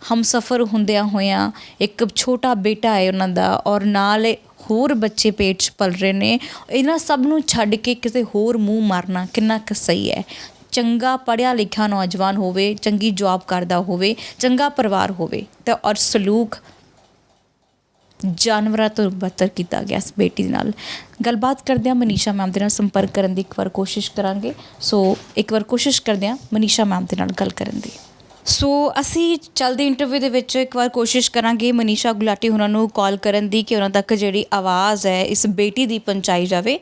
ਹਮਸਫਰ ਹੁੰਦਿਆਂ ਹੋਇਆਂ ਇੱਕ ਛੋਟਾ ਬੇਟਾ ਹੈ ਉਹਨਾਂ ਦਾ, ਔਰ ਨਾਲ ਹੋਰ ਬੱਚੇ ਪੇਟ 'ਚ ਪਲ ਰਹੇ ਨੇ। ਇਹਨਾਂ ਸਭ ਨੂੰ ਛੱਡ ਕੇ ਕਿਸੇ ਹੋਰ ਮੂੰਹ ਮਾਰਨਾ ਕਿੰਨਾ ਕੁ ਸਹੀ ਹੈ? ਚੰਗਾ ਪੜ੍ਹਿਆ ਲਿਖਿਆ ਨੌਜਵਾਨ ਹੋਵੇ, ਚੰਗੀ ਜੌਬ ਕਰਦਾ ਹੋਵੇ, ਚੰਗਾ ਪਰਿਵਾਰ ਹੋਵੇ, ਤਾਂ ਔਰ ਸਲੂਕ ਜਾਨਵਰਾਂ ਤੋਂ ਬਦਤਰ ਕੀਤਾ ਗਿਆ ਇਸ ਬੇਟੀ ਦੇ ਨਾਲ। ਗੱਲਬਾਤ ਕਰਦੇ ਹਾਂ ਮਨੀਸ਼ਾ ਮੈਮ ਦੇ ਨਾਲ, ਸੰਪਰਕ ਕਰਨ ਦੀ ਇੱਕ ਵਾਰ ਕੋਸ਼ਿਸ਼ ਕਰਾਂਗੇ। ਸੋ ਇੱਕ ਵਾਰ ਕੋਸ਼ਿਸ਼ ਕਰਦੇ ਹਾਂ ਮਨੀਸ਼ਾ ਮੈਮ ਦੇ ਨਾਲ ਗੱਲ ਕਰਨ ਦੀ। ਸੋ ਅਸੀਂ ਚੱਲਦੇ ਇੰਟਰਵਿਊ ਦੇ ਵਿੱਚ ਇੱਕ ਵਾਰ ਕੋਸ਼ਿਸ਼ ਕਰਾਂਗੇ ਮਨੀਸ਼ਾ ਗੁਲਾਟੀ ਉਹਨਾਂ ਨੂੰ ਕਾਲ ਕਰਨ ਦੀ ਕਿ ਉਹਨਾਂ ਤੱਕ ਜਿਹੜੀ ਆਵਾਜ਼ ਹੈ ਇਸ ਬੇਟੀ ਦੀ ਪਹੁੰਚਾਈ ਜਾਵੇ।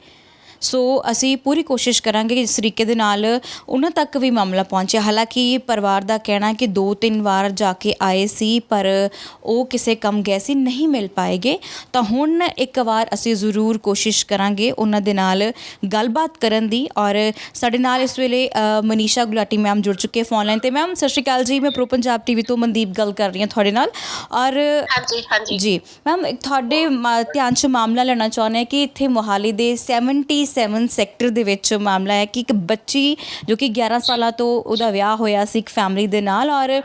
ਸੋ ਅਸੀਂ ਪੂਰੀ ਕੋਸ਼ਿਸ਼ ਕਰਾਂਗੇ ਕਿ ਇਸ ਤਰੀਕੇ ਦੇ ਨਾਲ ਉਹਨਾਂ ਤੱਕ ਵੀ ਮਾਮਲਾ ਪਹੁੰਚਿਆ। ਹਾਲਾਂਕਿ ਪਰਿਵਾਰ ਦਾ ਕਹਿਣਾ ਕਿ 2-3 ਵਾਰ ਜਾ ਕੇ ਆਏ ਸੀ, ਪਰ ਉਹ ਕਿਸੇ ਕੰਮ ਗਏ ਸੀ, ਨਹੀਂ ਮਿਲ ਪਾਏਗੇ। ਤਾਂ ਹੁਣ ਇੱਕ ਵਾਰ ਅਸੀਂ ਜ਼ਰੂਰ ਕੋਸ਼ਿਸ਼ ਕਰਾਂਗੇ ਉਹਨਾਂ ਦੇ ਨਾਲ ਗੱਲਬਾਤ ਕਰਨ ਦੀ। ਔਰ ਸਾਡੇ ਨਾਲ ਇਸ ਵੇਲੇ ਮਨੀਸ਼ਾ ਗੁਲਾਟੀ ਮੈਮ ਜੁੜ ਚੁੱਕੇ ਫੋਨ ਲਾਈਨ 'ਤੇ। ਮੈਮ ਸਤਿ ਸ਼੍ਰੀ ਅਕਾਲ ਜੀ, ਮੈਂ ਪ੍ਰੋ ਪੰਜਾਬ TV ਤੋਂ ਮਨਦੀਪ ਗੱਲ ਕਰ ਰਹੀ ਹਾਂ ਤੁਹਾਡੇ ਨਾਲ। ਔਰ ਜੀ ਮੈਮ, ਤੁਹਾਡੇ ਧਿਆਨ 'ਚ ਮਾਮਲਾ ਲੈਣਾ ਚਾਹੁੰਦੇ ਹਾਂ ਕਿ ਇੱਥੇ ਮੋਹਾਲੀ ਦੇ 77 ਸੈਕਟਰ ਦੇ ਵਿੱਚ ਮਾਮਲਾ ਹੈ ਕਿ ਇੱਕ ਬੱਚੀ ਜੋ ਕਿ 11 ਸਾਲਾਂ ਤੋਂ ਉਹਦਾ ਵਿਆਹ ਹੋਇਆ ਸੀ ਇੱਕ ਫੈਮਿਲੀ ਦੇ ਨਾਲ, ਔਰ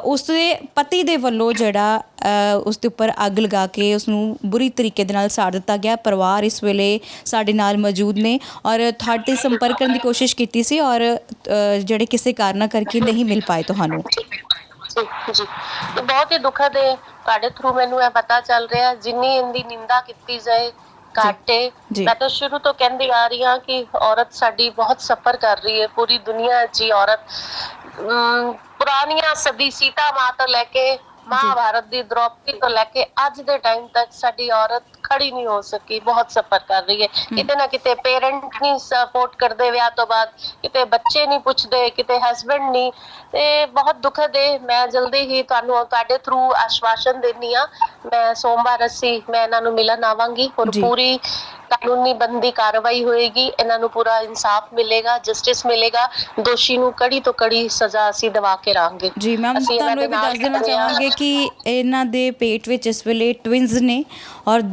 ਉਸ ਦੇ ਪਤੀ ਦੇ ਵੱਲੋਂ ਜਿਹੜਾ ਉਸ ਦੇ ਉੱਪਰ ਅੱਗ ਲਗਾ ਕੇ ਉਸਨੂੰ ਬੁਰੀ ਤਰੀਕੇ ਦੇ ਨਾਲ ਸਾੜ ਦਿੱਤਾ ਗਿਆ। ਪਰਿਵਾਰ ਇਸ ਵੇਲੇ ਸਾਡੇ ਨਾਲ ਮੌਜੂਦ ਨੇ ਔਰ ਤੁਹਾਡੇ ਸੰਪਰਕ ਕਰਨ ਦੀ ਕੋਸ਼ਿਸ਼ ਕੀਤੀ ਸੀ, ਔਰ ਜਿਹੜੇ ਕਿਸੇ ਕਾਰਨਾਂ ਕਰਕੇ ਨਹੀਂ ਮਿਲ ਪਾਏ ਤੁਹਾਨੂੰ। ਜੀ ਬਹੁਤ ਹੀ ਦੁਖਦ ਹੈ, ਤੁਹਾਡੇ ਥਰੂ ਮੈਨੂੰ ਇਹ ਪਤਾ ਚੱਲ ਰਿਹਾ ਜਿੰਨੀ ਇਹਦੀ ਨਿੰਦਾ ਕੀਤੀ ਜਾਏ ਘੱਟ ਹੈ। ਮੈਂ ਤਾਂ ਸ਼ੁਰੂ ਤੋਂ ਕਹਿੰਦੀ ਆ ਰਹੀ ਹਾਂ ਕਿ ਔਰਤ ਸਾਡੀ ਬਹੁਤ ਸਫਰ ਕਰ ਰਹੀ ਹੈ, ਪੂਰੀ ਦੁਨੀਆ ਜੀ ਔਰਤ ਪੁਰਾਣੀਆਂ ਸਦੀ ਸੀਤਾ ਮਾਂ ਤੋਂ ਲੈ ਕੇ ਮਹਾਭਾਰਤ ਦੀ ਦ੍ਰੋਪਦੀ ਤੋਂ ਲੈ ਕੇ ਅੱਜ ਦੇ ਟਾਈਮ ਤੱਕ ਸਾਡੀ ਔਰਤ ਖੜੀ ਨਹੀਂ ਹੋ ਸਕੀ, ਬਹੁਤ ਸਫਰ ਕਰ ਰਹੀ ਹੈ। ਕਿਤੇ ਨਾ ਕਿਤੇ ਪੇਰੈਂਟ ਨਹੀਂ ਸਪੋਰਟ ਕਰਦੇ ਵਿਆਹ ਤੋਂ ਬਾਅਦ, ਕਿਤੇ ਬੱਚੇ ਨਹੀਂ ਪੁੱਛਦੇ, ਕਿਤੇ ਹਸਬੈਂਡ ਨਹੀਂ, ਤੇ ਬਹੁਤ ਦੁਖਦ ਹੈ। ਮੈਂ ਜਲਦੀ ਹੀ ਤੁਹਾਨੂੰ ਤੁਹਾਡੇ ਥਰੂ ਆਸ਼ਵਾਸਨ ਦਿੰਦੀ ਹਾਂ, ਮੈਂ ਸੋਮਵਾਰ ਮੈਂ ਇਹਨਾਂ ਨੂੰ ਮਿਲਣ ਆਵਾਂਗੀ ਔਰ ਪੂਰੀ ਕਾਨੂੰਨੀ ਬੰਦੀ ਕਾਰਵਾਈ ਹੋਏਗੀ, ਇਹਨਾਂ ਨੂੰ ਪੂਰਾ ਇਨਸਾਫ ਮਿਲੇਗਾ, ਜਸਟਿਸ ਮਿਲੇਗਾ, ਦੋਸ਼ੀ ਨੂੰ ਕੜੀ ਤੋਂ ਕੜੀ ਸਜ਼ਾ ਅਸੀਂ ਦਿਵਾ ਕੇ ਰਹਾਂਗੇ। ਜੀ ਮੈਮ, ਤੁਹਾਨੂੰ ਇਹ ਵੀ ਦੱਸ ਦੇਣਾ ਚਾਹਾਂਗੇ ਕਿ ਇਹਨਾਂ ਦੇ ਪੇਟ ਵਿੱਚ ਇਸ ਵੇਲੇ ਟਵਿੰਸ ਨੇ ਔਰ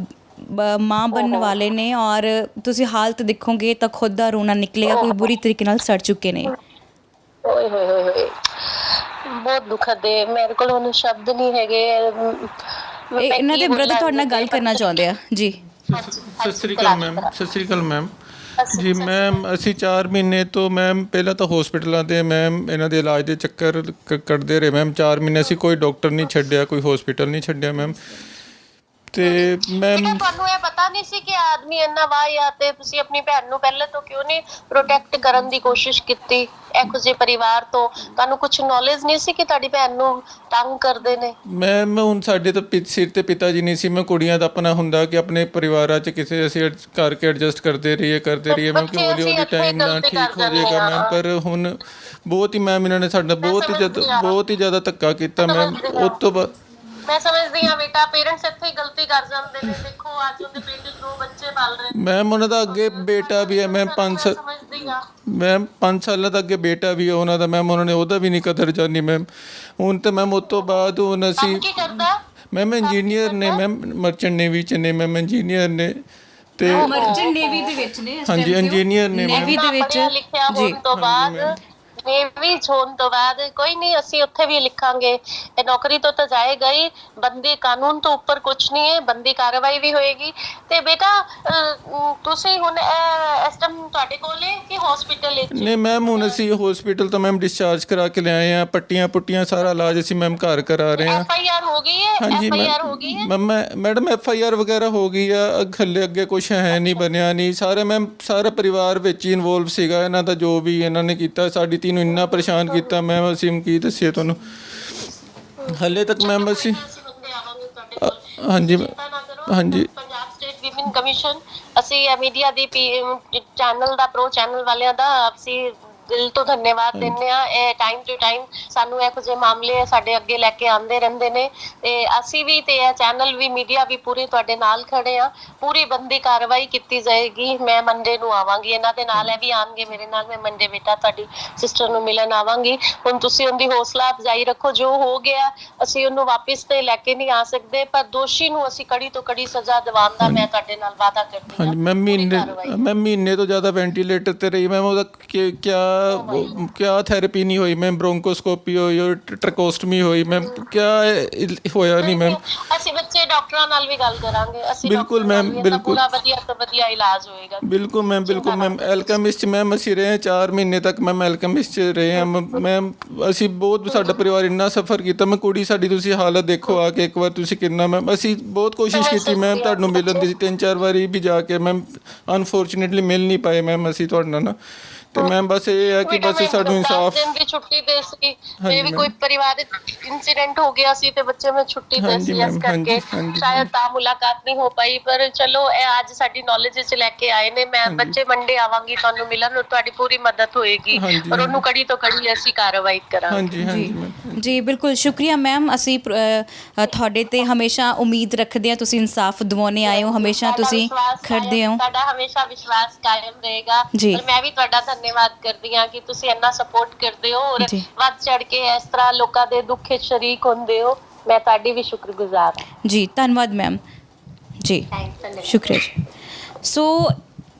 ਮਾਂ ਬਣਨ ਵਾਲੇ ਨੇ, ਔਰ ਤੁਸੀਂ ਹਾਲਤ ਦੇਖੋਗੇ ਤਾਂ ਖੁਦ ਦਾ ਰੋਣਾ ਨਿਕਲੇਗਾ, ਕੋਈ ਬੁਰੀ ਤਰੀਕੇ ਨਾਲ ਸੜ ਚੁੱਕੇ ਨੇ। ਓਏ ਹੋਏ ਹੋਏ ਹੋਏ, ਬਹੁਤ ਦੁਖਦ ਹੈ, ਮੇਰੇ ਕੋਲ ਹੁਣ ਸ਼ਬਦ ਨਹੀਂ ਹੈਗੇ। ਇਹਨਾਂ ਦੇ ਬ੍ਰਦਰ ਤੁਹਾਡੇ ਨਾਲ ਗੱਲ ਕਰਨਾ ਚਾਹੁੰਦੇ ਆ ਜੀ। ਸਤਿ ਸ੍ਰੀ ਅਕਾਲ ਮੈਮ। ਸਤਿ ਸ੍ਰੀ ਅਕਾਲ ਮੈਮ ਜੀ। ਮੈਮ ਅਸੀਂ 4 ਮਹੀਨੇ ਤੋਂ ਮੈਮ ਪਹਿਲਾਂ ਤਾਂ ਹਸਪੀਟਲਾਂ ਦੇ ਮੈਮ ਇਹਨਾਂ ਦੇ ਇਲਾਜ ਦੇ ਚੱਕਰ ਕੱਢਦੇ ਰਹੇ ਮੈਮ। 4 ਮਹੀਨੇ ਅਸੀਂ ਕੋਈ ਡਾਕਟਰ ਨਹੀਂ ਛੱਡਿਆ, ਕੋਈ ਹਸਪੀਟਲ ਨਹੀਂ ਛੱਡਿਆ ਮੈਮ। ਤੇ ਮੈਮ ਤੁਹਾਨੂੰ ਇਹ ਪਤਾ ਨਹੀਂ ਸੀ ਕਿ ਆਦਮੀ ਇੰਨਾ ਵਾਹਿਆ, ਤੇ ਤੁਸੀਂ ਆਪਣੀ ਭੈਣ ਨੂੰ ਪਹਿਲੇ ਤੋਂ ਕਿਉਂ ਨਹੀਂ ਪ੍ਰੋਟੈਕਟ ਕਰਨ ਦੀ ਕੋਸ਼ਿਸ਼ ਕੀਤੀ ਇਹੋ ਜਿਹੇ ਪਰਿਵਾਰ ਤੋਂ? ਤੁਹਾਨੂੰ ਕੁਝ ਨੌਲੇਜ ਨਹੀਂ ਸੀ ਕਿ ਤੁਹਾਡੀ ਭੈਣ ਨੂੰ ਤੰਗ ਕਰਦੇ ਨੇ? ਮੈਮ ਹੁਣ ਸਾਡੇ ਤਾਂ ਸਿਰ ਤੇ ਪਿਤਾ ਜੀ ਨਹੀਂ ਸੀ। ਮੈਂ ਕੁੜੀਆਂ ਦਾ ਆਪਣਾ ਹੁੰਦਾ ਕਿ ਆਪਣੇ ਪਰਿਵਾਰਾਂ 'ਚ ਕਿਸੇ ਅਸੀਂ ਕਰਕੇ ਐਡਜਸਟ ਕਰਦੇ ਰਹੀਏ ਮੈਮ, ਕਿ ਹੌਲੀ ਹੌਲੀ ਟਾਈਮ ਨਾਲ ਠੀਕ ਹੋ ਜਾਏਗਾ ਮੈਮ। ਪਰ ਹੁਣ ਬਹੁਤ ਹੀ ਮੈਮ ਇਹਨਾਂ ਨੇ ਸਾਡਾ ਬਹੁਤ ਹੀ ਜ਼ਿਆਦਾ ਧੱਕਾ ਕੀਤਾ ਮੈਮ। ਉਸ ਤੋਂ ਬਾਅਦ ਮੈਂ ਸਮਝਦੀ ਹਾਂ ਬੇਟਾ, ਪੇਰੈਂਟਸ ਇੱਥੇ ਹੀ ਗਲਤੀ ਕਰ ਜਾਂਦੇ ਨੇ। ਦੇਖੋ ਅੱਜ ਉਹਦੇ ਪੇਟ 'ਚ 2 ਬੱਚੇ ਪਲ ਰਹੇ ਨੇ ਮੈਮ, ਉਹਨਾਂ ਦਾ ਅੱਗੇ ਬੇਟਾ ਵੀ ਹੈ ਮੈਮ, 5 ਸਾਲਾਂ ਦਾ ਅੱਗੇ ਬੇਟਾ ਵੀ ਹੈ ਉਹਨਾਂ ਦਾ ਮੈਮ। ਉਹਨਾਂ ਨੇ ਉਹਦਾ ਵੀ ਨਹੀਂ ਕਦਰ ਜਾਣੀ ਮੈਮ। ਹੁਣ ਤਾਂ ਮੈਮ ਉਸ ਤੋਂ ਬਾਅਦ ਹੁਣ ਅਸੀਂ ਕੀ ਕਰਦਾ ਮੈਮ ਇੰਜੀਨੀਅਰ ਨੇ ਮੈਮ, ਮਰਚੈਂਟ ਨੇਵੀ 'ਚ ਨੇ ਮੈਮ, ਇੰਜੀਨੀਅਰ ਨੇ। ਤੇ ਮਰਚੈਂਟ ਨੇਵੀ ਦੇ ਵਿੱਚ ਨੇ, ਹਾਂਜੀ ਇੰਜੀਨੀਅਰ ਨੇ ਮੈਮ। ਨੇਵੀ ਦੇ ਵਿੱਚ ਲਿਖਿਆ ਹੋਣ ਤੋਂ ਬਾਅਦ, ਨੇਵੀ ਹੋਣ ਤੋਂ ਬਾਅਦ ਕੋਈ ਨਹੀਂ, ਅਸੀਂ ਉੱਥੇ ਵੀ ਲਿਖਾਂਗੇ। ਇਹ ਨੌਕਰੀ ਤੋਂ ਤਾਂ ਜਾਏਗਾ ਹੀ, ਬੰਦੀ ਕਾਨੂੰਨ ਤੋਂ ਉੱਪਰ ਕੁਝ ਨਹੀਂ ਹੈ, ਬੰਦੀ ਕਾਰਵਾਈ ਵੀ ਹੋਏਗੀ। ਤੇ ਬੇਟਾ ਤੁਸੀਂ ਹੁਣ ਇਸ ਟਾਈਮ ਤੁਹਾਡੇ ਕੋਲ ਹੈ ਕਿ ਹਸਪੀਟਲ ਵਿੱਚ? ਨਹੀਂ ਮੈਮ, ਹੁਣ ਅਸੀਂ ਹਸਪੀਟਲ ਤੋਂ ਮੈਮ ਡਿਸਚਾਰਜ ਕਰਾ ਕੇ ਲਿਆਏ ਆ। ਪੱਟੀਆਂ ਪੁੱਟੀਆਂ ਸਾਰਾ ਇਲਾਜ ਅਸੀਂ ਮੈਮ ਘਰ ਕਰਾ ਰਹੇ ਹਾਂ। FIR ਹੋ ਗਈ ਹੈ? ਹਾਂਜੀ FIR ਹੋ ਗਈ ਹੈ ਮੈਡਮ, FIR ਵਗੈਰਾ ਹੋ ਗਈ ਆ। ਅੱਗੇ ਕੁਝ ਹੈ ਨਹੀਂ, ਬਣਿਆ ਨਹੀਂ। ਸਾਰਾ ਮੈਮ ਸਾਰਾ ਪਰਿਵਾਰ ਵਿੱਚ ਹੀ ਇਨਵੋਲਵ ਸੀਗਾ ਇਹਨਾਂ ਦਾ। ਜੋ ਵੀ ਇਹਨਾਂ ਨੇ ਕੀਤਾ, ਸਾਡੀ ਧੀ ਨੂੰ ਇੰਨਾ ਪਰੇਸ਼ਾਨ ਕੀਤਾ ਮੈਮ, ਅਸੀਂ ਕੀ ਦੱਸੀਏ ਤੁਹਾਨੂੰ। ਹਲੇ ਤੱਕ ਮੈਮ ਅਸੀਂ ਹਾਂਜੀ ਪੰਜਾਬ ਸਟੇਟ ਵਿਮਨ ਕਮਿਸ਼ਨ, ਅਸੀਂ ਮੀਡੀਆ ਦੀ ਚੈਨਲ ਦਾ ਪ੍ਰੋ ਚੈਨਲ ਵਾਲਿਆਂ ਦਾ ਅਸੀਂ ਦਿਲ ਤੋਂ ਧੰਨਵਾਦ ਦਿੰਦੇ ਆ। ਇਹ ਟਾਈਮ ਟੂ ਟਾਈਮ ਸਾਨੂੰ ਇਹੋ ਜਿਹੇ ਮਾਮਲੇ ਸਾਡੇ ਅੱਗੇ ਲੈ ਕੇ ਆਉਂਦੇ ਰਹਿੰਦੇ ਨੇ, ਤੇ ਅਸੀਂ ਵੀ ਤੇ ਇਹ ਚੈਨਲ ਵੀ, ਮੀਡੀਆ ਵੀ ਪੂਰੇ ਤੁਹਾਡੇ ਨਾਲ ਖੜੇ ਆ। ਪੂਰੀ ਬੰਦੀ ਕਾਰਵਾਈ ਕੀਤੀ ਜਾਏਗੀ। ਮੈਂ ਮੰਡੇ ਨੂੰ ਆਵਾਂਗੀ, ਇਹਨਾਂ ਦੇ ਨਾਲ ਇਹ ਵੀ ਆਣਗੇ ਮੇਰੇ ਨਾਲ। ਮੈਂ ਮੰਡੇ ਬੇਟਾ ਤੁਹਾਡੀ ਸਿਸਟਰ ਨੂੰ ਮਿਲਣ ਆਵਾਂਗੀ। ਹੁਣ ਤੁਸੀਂ ਉਹਦੀ ਹੌਸਲਾ ਅਫਜ਼ਾਈ ਰੱਖੋ। ਜੋ ਹੋ ਗਿਆ ਅਸੀਂ ਉਹਨੂੰ ਵਾਪਿਸ ਤੇ ਲੈ ਕੇ ਨਹੀਂ ਆ ਸਕਦੇ, ਪਰ ਦੋਸ਼ੀ ਨੂੰ ਅਸੀਂ ਕੜੀ ਤੋਂ ਕੜੀ ਸਜ਼ਾ ਦਿਵਾਉਣ ਦਾ ਮੈਂ ਤੁਹਾਡੇ ਨਾਲ ਵਾਅਦਾ ਕਰਦੀ ਹਾਂ। ਹਾਂਜੀ ਮੈਮ, ਮਹੀਨੇ ਤੋਂ ਜ਼ਿਆਦਾ ਵੈਂਟੀਲੇਟਰ ਤੇ ਰਹੀ ਮੈਮ। ਉਹਦਾ ਕਿਆ ਥੈਰੇਪੀ ਨਹੀਂ ਹੋਈ ਮੈਮ, ਬ੍ਰੋਂਕੋਸਕੋਪੀ ਹੋਈ, ਟ੍ਰੈਕੋਸਟਮੀ ਹੋਈ ਮੈਮ, ਕਿਆ ਹੋਇਆ ਨਹੀਂ ਮੈਮ। ਅਸੀਂ ਬੱਚੇ ਡਾਕਟਰਾਂ ਨਾਲ ਵੀ ਗੱਲ ਕਰਾਂਗੇ। ਅਸੀਂ ਬਿਲਕੁਲ ਮੈਮ, ਬਿਲਕੁਲ ਪੂਰਾ ਵਧੀਆ ਤੋਂ ਵਧੀਆ ਇਲਾਜ ਹੋਏਗਾ। ਬਿਲਕੁਲ ਮੈਮ। ਐਲਕੈਮਿਸਟ ਮੈਮ ਅਸੀਂ ਰਹੇ 4 ਮਹੀਨੇ ਤੱਕ ਮੈਮ, ਐਲਕੈਮਿਸਟ 'ਚ ਰਹੇ ਹਾਂ ਮੈਮ। ਅਸੀਂ ਬਹੁਤ, ਸਾਡਾ ਪਰਿਵਾਰ ਇੰਨਾ ਸਫਰ ਕੀਤਾ। ਮੈਂ ਕੁੜੀ ਸਾਡੀ, ਤੁਸੀਂ ਹਾਲਤ ਦੇਖੋ ਆ ਕੇ ਇੱਕ ਵਾਰ ਤੁਸੀਂ ਕਿੰਨਾ ਮੈਮ। ਅਸੀਂ ਬਹੁਤ ਕੋਸ਼ਿਸ਼ ਕੀਤੀ ਮੈਮ ਤੁਹਾਨੂੰ ਮਿਲਣ ਦੀ, 3-4 ਵਾਰੀ ਵੀ ਜਾ ਕੇ ਮੈਮ। ਅਨਫੋਰਚੂਨੇਟਲੀ ਮਿਲ ਨਹੀਂ ਪਾਏ ਮੈਮ ਅਸੀਂ ਤੁਹਾਡੇ ਨਾਲ ਨਾ। ਤੇ ਮੈਮ ਬਸ ਇਹ ਹੈ ਕਿ ਬਸ ਸਾਨੂੰ ਇਨਸਾਫ। 10 ਦਿਨ ਦੀ ਛੁੱਟੀ ਤੇ ਸੀ, ਇਹ ਵੀ ਕੋਈ ਪਰਿਵਾਰਿਕ ਇਨਸੀਡੈਂਟ ਹੋ ਗਿਆ ਸੀ ਤੇ ਬੱਚੇ ਮੈਂ ਛੁੱਟੀ ਤੇ ਸੀ, ਇਸ ਕਰਕੇ ਸ਼ਾਇਦ ਤਾਂ ਮੁਲਾਕਾਤ ਨਹੀਂ ਹੋ ਪਾਈ। ਪਰ ਚਲੋ ਇਹ ਅੱਜ ਸਾਡੀ ਨੌਲੇਜ ਵਿੱਚ ਲੈ ਕੇ ਆਏ ਨੇ। ਮੈਂ ਬੱਚੇ ਮੰਡੇ ਆਵਾਂਗੀ ਤੁਹਾਨੂੰ ਮਿਲਣ, ਤੁਹਾਡੀ ਪੂਰੀ ਮਦਦ ਹੋਏਗੀ ਔਰ ਉਹਨੂੰ ਕੜੀ ਤੋਂ ਕੜੀ ਅਸੀਂ ਕਾਰਵਾਈ ਕਰਾਂਗੇ। ਜੀ ਬਿਲਕੁਲ, ਸ਼ੁਕਰੀਆ ਮੈਮ। ਅਸੀਂ ਤੁਹਾਡੇ ਤੇ ਹਮੇਸ਼ਾ ਉਮੀਦ ਰੱਖਦੇ ਹਾਂ, ਤੁਸੀਂ ਇਨਸਾਫ ਦਿਵਾਉਣੇ ਆਏ ਹੋ, ਹਮੇਸ਼ਾ ਤੁਸੀਂ ਖੜਦੇ ਹੋ। ਤੁਹਾਡਾ ਹਮੇਸ਼ਾ ਵਿਸ਼ਵਾਸ ਕਾਇਮ ਰਹੇਗਾ। ਔਰ ਮੈਂ ਵੀ ਤੁਹਾਡਾ ਧੰਨਵਾਦ ਕਰਦੀ ਹਾਂ ਕਿ ਤੁਸੀਂ ਇੰਨਾ ਸਪੋਰਟ ਕਰਦੇ ਹੋ ਔਰ ਵੱਧ ਚੜ ਕੇ ਇਸ ਤਰ੍ਹਾਂ ਲੋਕਾਂ ਦੇ ਦੁੱਖ ਵਿੱਚ ਸ਼ਰੀਕ ਹੁੰਦੇ ਹੋ। ਮੈਂ ਤੁਹਾਡੀ ਵੀ ਸ਼ੁਕਰਗੁਜ਼ਾਰ ਹਾਂ ਜੀ। ਧੰਨਵਾਦ ਮੈਮ ਜੀ, ਸ਼ੁਕਰੀਆ ਜੀ। ਸੋ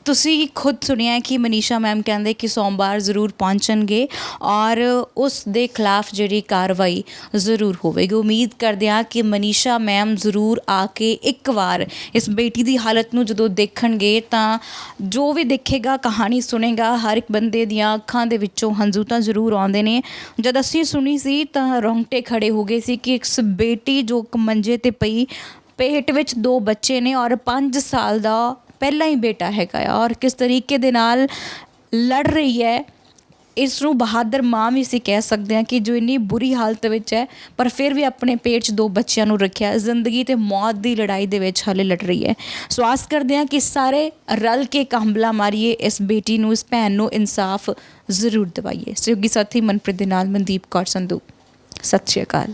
ਤੁਸੀਂ ਖੁਦ ਸੁਣਿਆ ਕਿ ਮਨੀਸ਼ਾ ਮੈਮ ਕਹਿੰਦੇ ਕਿ ਸੋਮਵਾਰ ਜ਼ਰੂਰ ਪਹੁੰਚਣਗੇ ਔਰ ਉਸ ਦੇ ਖਿਲਾਫ ਜਿਹੜੀ ਕਾਰਵਾਈ ਜ਼ਰੂਰ ਹੋਵੇਗੀ। ਉਮੀਦ ਕਰਦੇ ਹਾਂ ਕਿ ਮਨੀਸ਼ਾ ਮੈਮ ਜ਼ਰੂਰ ਆ ਕੇ ਇੱਕ ਵਾਰ ਇਸ ਬੇਟੀ ਦੀ ਹਾਲਤ ਨੂੰ ਜਦੋਂ ਦੇਖਣਗੇ ਤਾਂ ਜੋ ਵੀ ਦੇਖੇਗਾ, ਕਹਾਣੀ ਸੁਣੇਗਾ, ਹਰ ਇੱਕ ਬੰਦੇ ਦੀਆਂ ਅੱਖਾਂ ਦੇ ਵਿੱਚੋਂ ਹੰਝੂ ਤਾਂ ਜ਼ਰੂਰ ਆਉਂਦੇ ਨੇ। ਜਦ ਅਸੀਂ ਸੁਣੀ ਸੀ ਤਾਂ ਰੋਂਗਟੇ ਖੜੇ ਹੋ ਗਏ ਸੀ ਕਿ ਇੱਕ ਬੇਟੀ ਜੋ ਮੰਜੇ 'ਤੇ ਪਈ, ਪੇਟ ਵਿੱਚ 2 ਬੱਚੇ ਨੇ ਔਰ 5 ਸਾਲ ਦਾ ਪਹਿਲਾਂ ਹੀ ਬੇਟਾ ਹੈਗਾ ਆ, ਔਰ ਕਿਸ ਤਰੀਕੇ ਦੇ ਨਾਲ ਲੜ ਰਹੀ ਹੈ ਇਸ ਨੂੰ ਬਹਾਦਰ ਮਾਂ ਵੀ ਅਸੀਂ ਕਹਿ ਸਕਦੇ ਹਾਂ ਕਿ ਜੋ ਇੰਨੀ ਬੁਰੀ ਹਾਲਤ ਵਿੱਚ ਹੈ ਪਰ ਫਿਰ ਵੀ ਆਪਣੇ ਪੇਟ 'ਚ 2 ਬੱਚਿਆਂ ਨੂੰ ਰੱਖਿਆ, ਜ਼ਿੰਦਗੀ ਤੇ ਮੌਤ ਦੀ ਲੜਾਈ ਦੇ ਵਿੱਚ ਹਾਲੇ ਲੜ ਰਹੀ ਹੈ। ਸੋ ਆਸ ਕਰਦੇ ਹਾਂ ਕਿ ਸਾਰੇ ਰਲ ਕੇ ਇੱਕ ਹੰਭਲਾ ਮਾਰੀਏ, ਇਸ ਬੇਟੀ ਨੂੰ, ਇਸ ਭੈਣ ਨੂੰ ਇਨਸਾਫ ਜ਼ਰੂਰ ਦਿਵਾਈਏ। ਸਹਿਯੋਗੀ ਸਾਥੀ ਮਨਪ੍ਰੀਤ ਦੇ ਨਾਲ ਮਨਦੀਪ ਕੌਰ ਸੰਧੂ। ਸਤਿ ਸ਼੍ਰੀ ਅਕਾਲ।